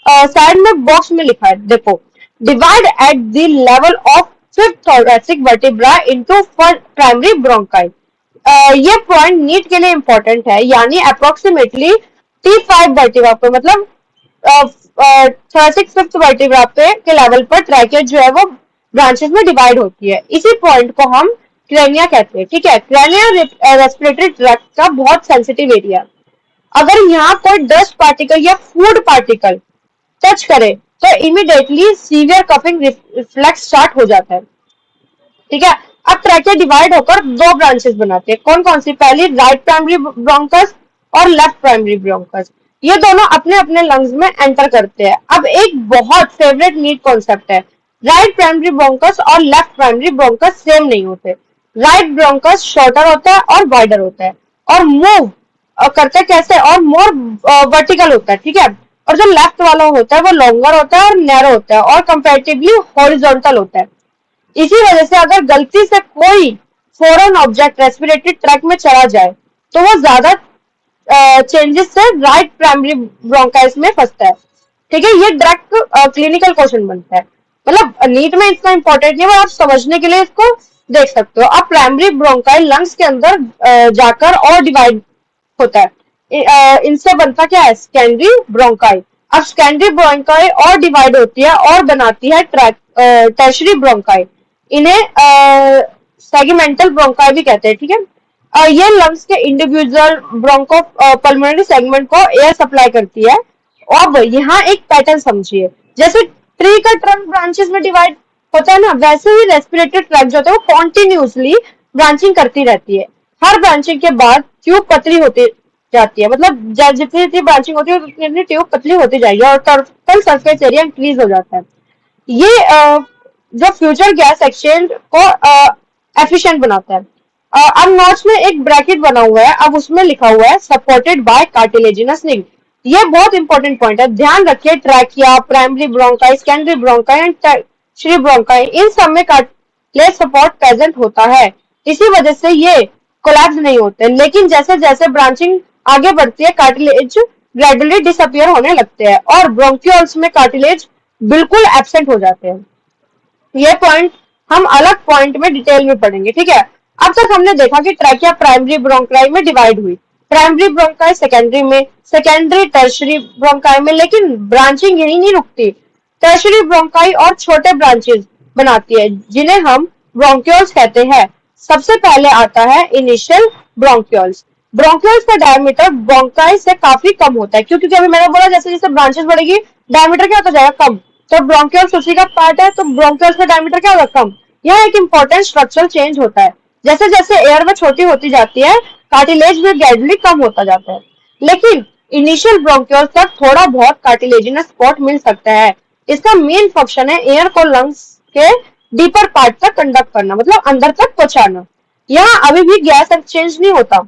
साइड में बॉक्स में लिखा है, देखो, divide at the level of fifth thoracic vertebra into primary bronchi. ये पॉइंट नीट के लिए इंपॉर्टेंट है, यानी अप्रोक्सीमेटली T5 वर्टिब्रा पे, मतलब thoracic फिफ्थ वर्टिब्रा पे के लेवल पर ट्रैकिया जो है वो ब्रांचेस में डिवाइड होती है। इसी पॉइंट को हम क्रेनिया कहते हैं। ठीक है, क्रेनिया रेस्पिरेटरी ट्रैक्ट का बहुत सेंसिटिव एरिया। अगर यहाँ कोई डस्ट पार्टिकल या फूड पार्टिकल टच करे तो immediately severe coughing reflex start हो जाता है। ठीक है, अब ट्रैकिया डिवाइड होकर दो ब्रांचेस बनाते हैं। कौन कौन सी? पहली राइट प्राइमरी ब्रोंकस और लेफ्ट प्राइमरी ब्रोंकस। ये दोनों अपने अपने लंग्स में एंटर करते हैं। अब एक बहुत फेवरेट नीट कॉन्सेप्ट है, राइट प्राइमरी ब्रोंकस और लेफ्ट प्राइमरी ब्रोंकस सेम नहीं होते। राइट ब्रोंकस शॉर्टर होता है और वाइडर होता है और मूव करते कैसे, और मोर वर्टिकल होता है। ठीक है, और जो लेफ्ट वाला होता है वो लॉन्गर होता है और नैरो होता है और कंपैरेटिवली हॉरिजॉन्टल होता है। इसी वजह से अगर गलती से कोई फॉरेन ऑब्जेक्ट रेस्पिरेटरी ट्रैक में चला जाए तो वो ज्यादा चेंजेस से राइट प्राइमरी ब्रोंकाइस में फंसता है। ठीक है, ये डायरेक्ट क्लिनिकल क्वेश्चन बनता है, मतलब नीट में इतना इंपॉर्टेंट नहीं है, आप समझने के लिए इसको देख सकते हो। अब प्राइमरी ब्रोंकाई लंग्स के अंदर जाकर और डिवाइड होता है। इनसे बनता क्या है, सेकेंडरी ब्रोंकाई। अब सेकेंडरी ब्रोंकाई और डिवाइड होती है और बनाती है टर्शरी ब्रोंकाई। इन्हें सेगमेंटल ब्रोंकाई भी कहते हैं। ठीक है, ये लंग्स के इंडिविजुअल ब्रोंको पल्मोनरी सेगमेंट को एयर सप्लाई करती है। अब यहाँ एक पैटर्न समझिए, जैसे ट्री का ट्रंक ब्रांचेस में डिवाइड होता है ना, वैसे ही रेस्पिरेटरी ट्रैक्ट जो होता है वो कॉन्टिन्यूसली ब्रांचिंग करती रहती है। हर ब्रांचिंग के बाद ट्यूब पतली होती जाती है, मतलब जितनी जितनी ब्रांचिंग होती है उतनी ट्यूब पतली होती जाएगी और टर्फल सरफेस एरिया इंक्रीज हो जाता है। ये जो फ्यूचर गैस एक्सचेंज को एफिशिएंट बनाता है। अब नोट्स में एक ब्रैकेट बना हुआ है, अब उसमें लिखा हुआ है सपोर्टेड बाय कार्टिलेजिनस लिंक। ये बहुत इंपॉर्टेंट पॉइंट है, ध्यान रखिए। Trachea, primary bronchi, secondary bronchi and tertiary bronchi, इन सब में कार्टिलेज सपोर्ट प्रेजेंट होता है। इसी वजह से ये कोलैप्स नहीं होते, लेकिन जैसे जैसे ब्रांचिंग आगे बढ़ती है कार्टिलेज ग्रेजुअली डिसअपियर होने लगते हैं और ब्रोंक्यूल्स में कार्टिलेज बिल्कुल एब्सेंट हो जाते हैं। ये पॉइंट हम अलग पॉइंट में डिटेल में पढ़ेंगे, ठीक है। अब तक हमने देखा कि ट्रैकिया प्राइमरी ब्रोंकाई में डिवाइड हुई, प्राइमरी ब्रोंकाई सेकेंडरी में, सेकेंडरी टर्शरी ब्रोंकाई में, लेकिन ब्रांचिंग यही नहीं रुकती। टर्शरी ब्रोंकाई और छोटे ब्रांचेस बनाती है जिन्हें हम ब्रोंक्यूल्स कहते हैं। सबसे पहले आता है इनिशियल ब्रोंक्यूल्स। ब्रोंक्यूल्स का डायमीटर ब्रोंकाई से काफी कम होता है, क्योंकि अभी मैंने बोला जैसे जैसे ब्रांचेस बढ़ेगी डायमीटर क्या होता जाएगा, कम। तो ब्रोंक्यूल्स उसी का पार्ट है, तो ब्रोंक्यूल्स का डायमीटर क्या होगा, कम। यह एक इंपॉर्टेंट स्ट्रक्चरल चेंज होता है। जैसे जैसे एयर में छोटी होती जाती है कार्टिलेज भी ग्रेजुअली कम होता जाता है, लेकिन इनिशियल ब्रोंक्यूल्स तक थोड़ा बहुत कार्टिलेजिनस स्पॉट मिल सकता है। इसका मेन फंक्शन है एयर को लंग्स के डीपर पार्ट तक कंडक्ट करना, मतलब अंदर तक पहुंचाना। यहाँ अभी भी गैस एक्सचेंज नहीं होता,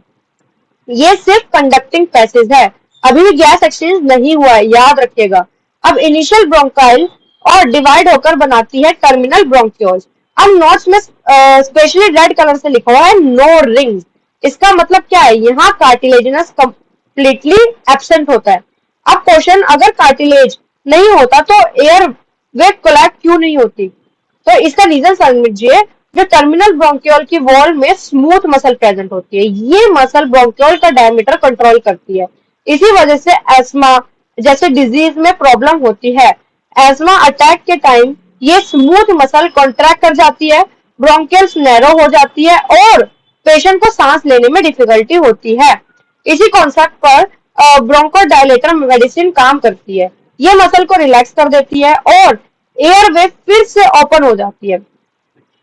ये सिर्फ कंडक्टिंग पैसेज है, अभी भी गैस एक्सचेंज नहीं हुआ है, याद रखिएगा। अब इनिशियल ब्रोंकाइल और डिवाइड होकर बनाती है टर्मिनल ब्रोंक्यूल्स। अब नोट्स में स्पेशली रेड कलर से लिखा हुआ है नो रिंग्स। इसका मतलब क्या है, यहाँ कार्टिलेजिनस कंप्लीटली एब्सेंट होता है। अब क्वेश्चन, अगर कार्टिलेज नहीं होता तो एयर वे कोलैप्स क्यों नहीं होती, तो इसका रीजन समझिए। जो टर्मिनल ब्रोंक्यूल की वॉल में स्मूथ मसल प्रेजेंट होती है, ये मसल ब्रोंक्यूल का डायमीटर कंट्रोल करती है। इसी वजह से एस्मा जैसे डिजीज में प्रॉब्लम होती है। एस्मा अटैक के टाइम ये स्मूथ मसल कॉन्ट्रैक्ट कर जाती है, ब्रोंक्यूल्स नैरो हो जाती है और पेशेंट को सांस लेने में डिफिकल्टी होती है। इसी कॉन्सेप्ट पर ब्रोंकोडायलेटर मेडिसिन काम करती है। ये मसल को रिलैक्स कर देती है और एयरवे फिर से ओपन हो जाती है।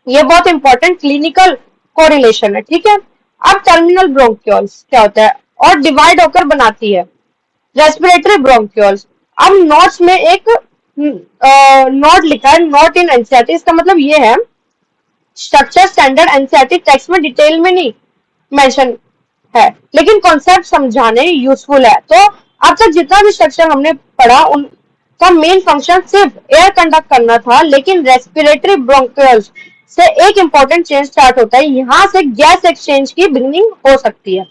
ये बहुत इंपॉर्टेंट क्लिनिकल कोरिलेशन है, ठीक है। अब टर्मिनल ब्रोंक्यूल्स क्या होता है और डिवाइड होकर बनाती है रेस्पिरेटरी ब्रोंक्यूल्स। अब नोट्स में एक नोट लिखा है, नोट इन एनसीईआरटी। इसका मतलब ये है स्ट्रक्चर स्टैंडर्ड एनसीईआरटी टेक्स्ट में डिटेल में नहीं मेंशन है, लेकिन कॉन्सेप्ट समझाने यूजफुल है। तो अब तक जितना भी स्ट्रक्चर हमने पढ़ा उनका मेन फंक्शन सिर्फ एयर कंडक्ट करना था, लेकिन रेस्पिरेटरी ब्रोंक्यूल्स से एक इंपॉर्टेंट चेंज स्टार्ट होता है। यहाँ से गैस एक्सचेंज की बिगिनिंग हो सकती है,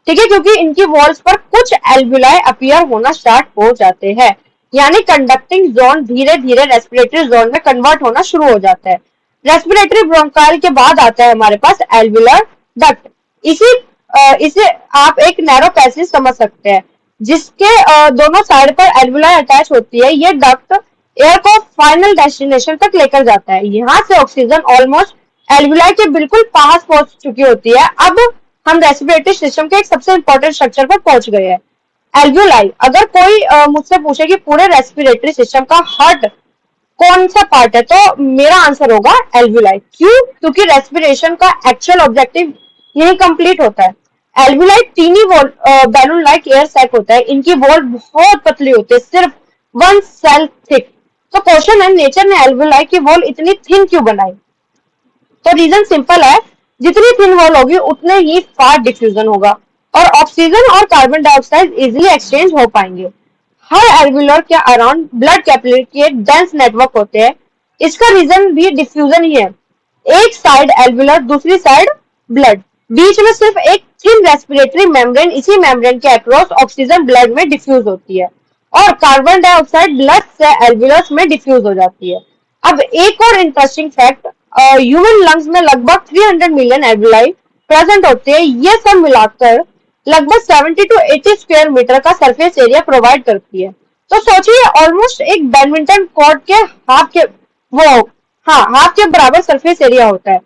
ठीक है, क्योंकि इनकी वॉल्स पर कुछ एल्वुलाई अपीयर होना स्टार्ट हो जाते हैं, यानी कंडक्टिंग जोन धीरे धीरे रेस्पिरेटरी जोन में कन्वर्ट होना शुरू हो जाता है। रेस्पिरेटरी ब्रोंकाइल के बाद आता है हमारे पास एल्वुलर डक्ट। इसे आप एक नैरो पैसेज समझ सकते हैं, जिसके दोनों साइड पर एल्वुलाई अटैच होती है। ये डक्ट एयर को फाइनल डेस्टिनेशन तक लेकर जाता है। यहाँ से ऑक्सीजन ऑलमोस्ट एल्वुलाई के बिल्कुल पास पहुंच चुकी होती है। अब हम रेस्पिरेटरी सिस्टम के एक सबसे इंपॉर्टेंट स्ट्रक्चर पर पहुंच गए हैं, एल्वुलाई। अगर कोई मुझसे पूछे कि पूरे रेस्पिरेटरी सिस्टम का हार्ट कौन सा पार्ट है, तो मेरा आंसर होगा एल्वुलाई। क्यों? क्योंकि रेस्पिरेशन का एक्चुअल ऑब्जेक्टिव यही कंप्लीट होता है। Alveoli tiny balloon like air sac होता है। इनकी वॉल बहुत पतली होती है, सिर्फ 1 सेल थिक। तो क्वेश्चन है, नेचर ने एल्वुलाई की वॉल इतनी थिन क्यों बनाई? तो रीजन सिंपल है, जितनी थिन वॉल होगी उतने ही फास्ट डिफ्यूजन होगा और ऑक्सीजन और कार्बन डाइऑक्साइड इजिली एक्सचेंज हो पाएंगे। हर एल्वुलर के अराउंड ब्लड कैपिलरी के डेंस नेटवर्क होते हैं। इसका रीजन भी डिफ्यूजन ही है। एक साइड एल्वुलर, दूसरी साइड ब्लड, बीच में सिर्फ एक थिन रेस्पिरेटरी मेम्ब्रेन। इसी मेम्ब्रेन के अक्रॉस ऑक्सीजन ब्लड में डिफ्यूज होती है और कार्बन डाइऑक्साइड ब्लड से एल्वुलर्स में डिफ्यूज हो जाती है। अब एक और इंटरेस्टिंग फैक्ट, ह्यूमन लंग्स में लगभग 300 मिलियन एल्वुलाई प्रेजेंट होते हैं। ये सब मिलाकर लगभग 70 to 80 स्क्वायर मीटर का सरफेस एरिया प्रोवाइड करती है। तो सोचिए, ऑलमोस्ट एक बैडमिंटन कोर्ट के हाफ के बराबर सरफेस एरिया होता है।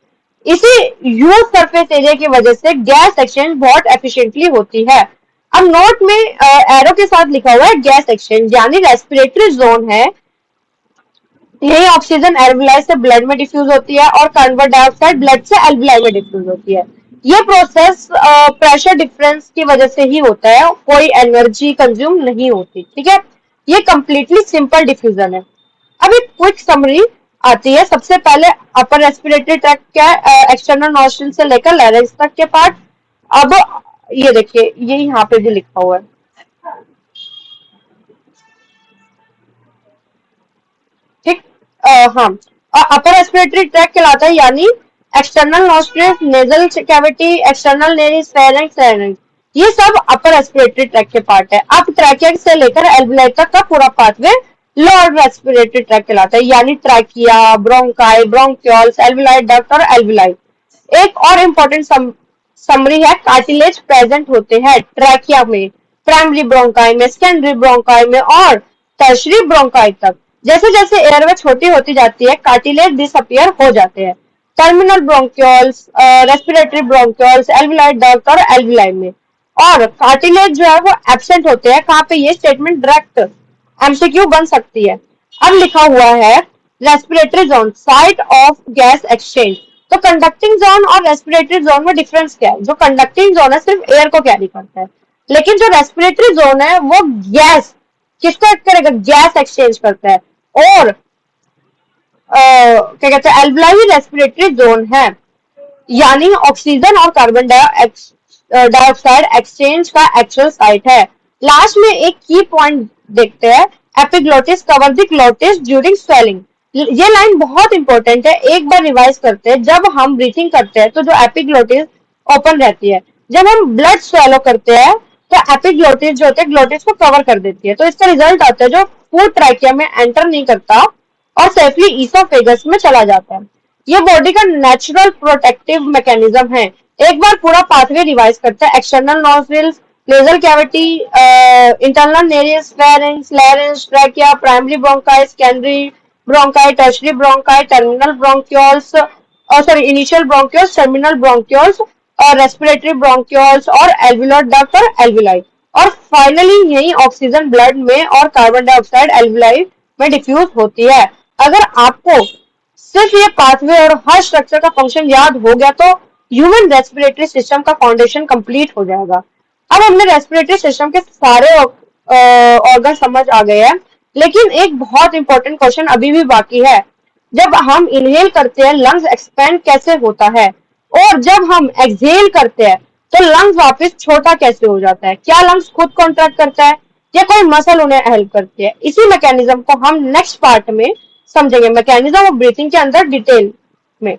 इसी ह्यूज सरफेस एरिया की वजह से गैस एक्सचेंज बहुत एफिशिएंटली होती है। अब नोट में एरो के साथ लिखा हुआ है गैस एक्सचेंज, यानी रेस्पिरेटरी जोन है। यही ऑक्सीजन एल्वुलाई से ब्लड में डिफ्यूज होती है और कार्बन डाइऑक्साइड ब्लड से एल्वुलाई में डिफ्यूज होती है। ये प्रोसेस प्रेशर डिफरेंस की वजह से ही होता है, कोई एनर्जी कंज्यूम नहीं होती, ठीक है। ये कंप्लीटली सिंपल डिफ्यूजन है। अब एक क्विक समरी आती है। सबसे पहले अपर रेस्पिरेटरी ट्रैक्ट क्या है, एक्सटर्नल नॉस्ट्रिल से लेकर लैरिंक्स तक के पार्ट। अब ये देखिए, ये यहाँ पे भी लिखा हुआ है, ठीक। हाँ, अपर रेस्पिरेटरी ट्रैक्ट कहलाता है, यानी external nostril, nasal cavity, external nares, pharynx, larynx. ये सब अपर रेस्पिरेटरी ट्रैक के पार्ट है। अब ट्रैकिया से लेकर एल्विलाई तक का पूरा पाथवे लोअर रेस्पिरेटरी ट्रैक कहलाता है, यानी trachea, bronchi, bronchioles, alveoli duct और एल्विलाई। एक और इम्पोर्टेंट समरी है, कार्टिलेज प्रेजेंट होते हैं ट्रैकिया में, प्राइमरी ब्रोंकाई में, सेकेंडरी ब्रोंकाई में और टर्शरी ब्रोंकाई तक। जैसे जैसे एयरवे छोटी होती जाती है, कार्टिलेज डिसअपियर हो जाते हैं terminal bronchioles, respiratory bronchioles, alveoli duct और एल्विलाई में। और कार्टिलेज जो है वो एब्सेंट होते हैं कहाँ पे, ये स्टेटमेंट डायरेक्ट एमसीक्यू बन सकती है। अब लिखा हुआ है respiratory zone, site of gas exchange. तो कंडक्टिंग जोन और रेस्पिरेटरी जोन में डिफरेंस क्या है? जो कंडक्टिंग जोन है सिर्फ एयर को कैरी करता है, लेकिन जो रेस्पिरेटरी जोन है वो गैस किसको करेगा, गैस एक्सचेंज करता है। और क्या कहते हैं, एल्विलाई रेस्पिरेटरी जोन है, यानी ऑक्सीजन और कार्बन डाइऑक्साइड एक्सचेंज का एक्चुअल साइट है। लास्ट में एक की पॉइंट देखते हैं, epiglottis cover the glottis during swelling. ये लाइन बहुत इंपॉर्टेंट है, एक बार रिवाइज करते हैं। जब हम ब्रीथिंग करते हैं तो जो एपिग्लोटिस ओपन रहती है, जब हम ब्लड स्वेलो करते हैं तो एपिग्लोटिस जो होते हैं ग्लोटिस को कवर कर देती है। तो इसका रिजल्ट आता है जो फूड ट्रैकिया में एंटर नहीं करता और सेफली ईसोफेगस में चला जाता है। ये बॉडी का नेचुरल प्रोटेक्टिव मैकेनिज्म है। एक बार पूरा पाथवे रिवाइज करते हैं, external nostrils, nasal cavity, internal nares, pharynx, larynx, trachea, primary bronchi, secondary bronchi, tertiary bronchi, terminal bronchioles और sorry initial bronchioles, terminal bronchioles और रेस्पिरेटरी ब्रोंक्यूल्स और एल्वियोलर डक्ट और alveoli. और फाइनली यही ऑक्सीजन ब्लड में और कार्बन डाइऑक्साइड एल्विलाई में diffuse होती है। अगर आपको सिर्फ ये पाथवे और हर स्ट्रक्चर का फंक्शन याद हो गया तो ह्यूमन रेस्पिरेटरी सिस्टम का फाउंडेशन कंप्लीट हो जाएगा। अब हमने रेस्पिरेटरी सिस्टम के सारे ऑर्गन समझ आ गए हैं, लेकिन एक बहुत इंपॉर्टेंट क्वेश्चन अभी भी बाकी है। जब हम इनहेल करते हैं लंग्स एक्सपेंड कैसे होता है, और जब हम एक्सहेल करते हैं तो लंग्स वापस छोटा कैसे हो जाता है? क्या लंग्स खुद कॉन्ट्रैक्ट करता है या कोई मसल उन्हें हेल्प करती है? इसी मैकेनिज्म को हम नेक्स्ट पार्ट में समझेंगे, मैकेनिज्म ऑफ ब्रीथिंग के अंदर डिटेल में।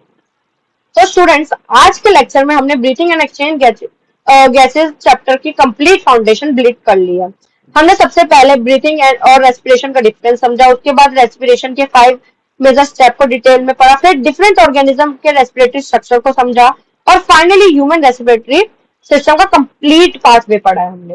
तो स्टूडेंट्स, आज के लेक्चर में हमने breathing and exchange gases chapter की कंप्लीट फाउंडेशन बिल्ड कर लिया। हमने सबसे पहले ब्रीथिंग और रेस्पिरेशन का डिफरेंस समझा, उसके बाद रेस्पिरेशन के 5 मेजर स्टेप को डिटेल में पढ़ा, फिर डिफरेंट ऑर्गेनिज्म के रेस्पिरेटरी स्ट्रक्चर को समझा और फाइनली ह्यूमन रेस्पिरेटरी सिस्टम का कंप्लीट पाथवे पढ़ा है हमने,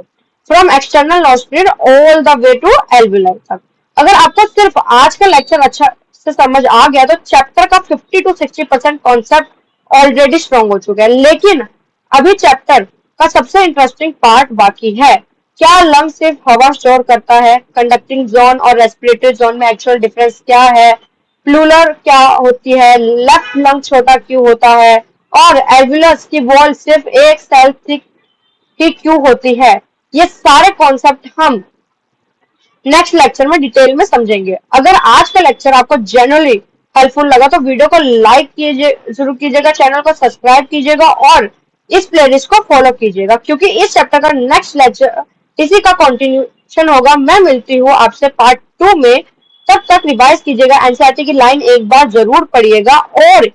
from external nostril all the way to alveoli तक। अगर आपको सिर्फ आज का लेक्चर अच्छा से समझ आ गया तो चैप्टर का 50 to 60% कॉन्सेप्ट ऑलरेडी स्ट्रॉन्ग हो चुका है। लेकिन अभी चैप्टर का सबसे इंटरेस्टिंग पार्ट बाकी है। क्या लंग सिर्फ हवा स्टोर करता है? कंडक्टिंग जोन और रेस्पिरेटरी जोन में एक्चुअल डिफरेंस क्या है? प्लूरल क्या होती है? लेफ्ट लंग छोटा क्यों होता है? और एल्वियोलस की वॉल सिर्फ एक सेल थिक ही क्यों होती है? ये सारे कॉन्सेप्ट हम नेक्स्ट लेक्चर में डिटेल में समझेंगे। अगर आज का लेक्चर आपको जनरली हेल्पफुल लगा तो वीडियो को लाइक जरूर कीजिएगा, चैनल को सब्सक्राइब कीजिएगा और इस प्लेलिस्ट को फॉलो कीजिएगा, क्योंकि इस चैप्टर का नेक्स्ट लेक्चर इसी का कंटिन्यूशन होगा। मैं मिलती हूँ आपसे पार्ट 2 में, तब तक रिवाइज कीजिएगा, एनसीईआरटी की लाइन एक बार जरूर पढ़िएगा और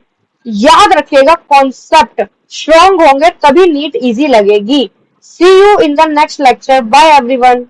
याद रखिएगा कॉन्सेप्ट स्ट्रॉन्ग होंगे तभी नीट इजी लगेगी। See you in the next lecture, bye everyone.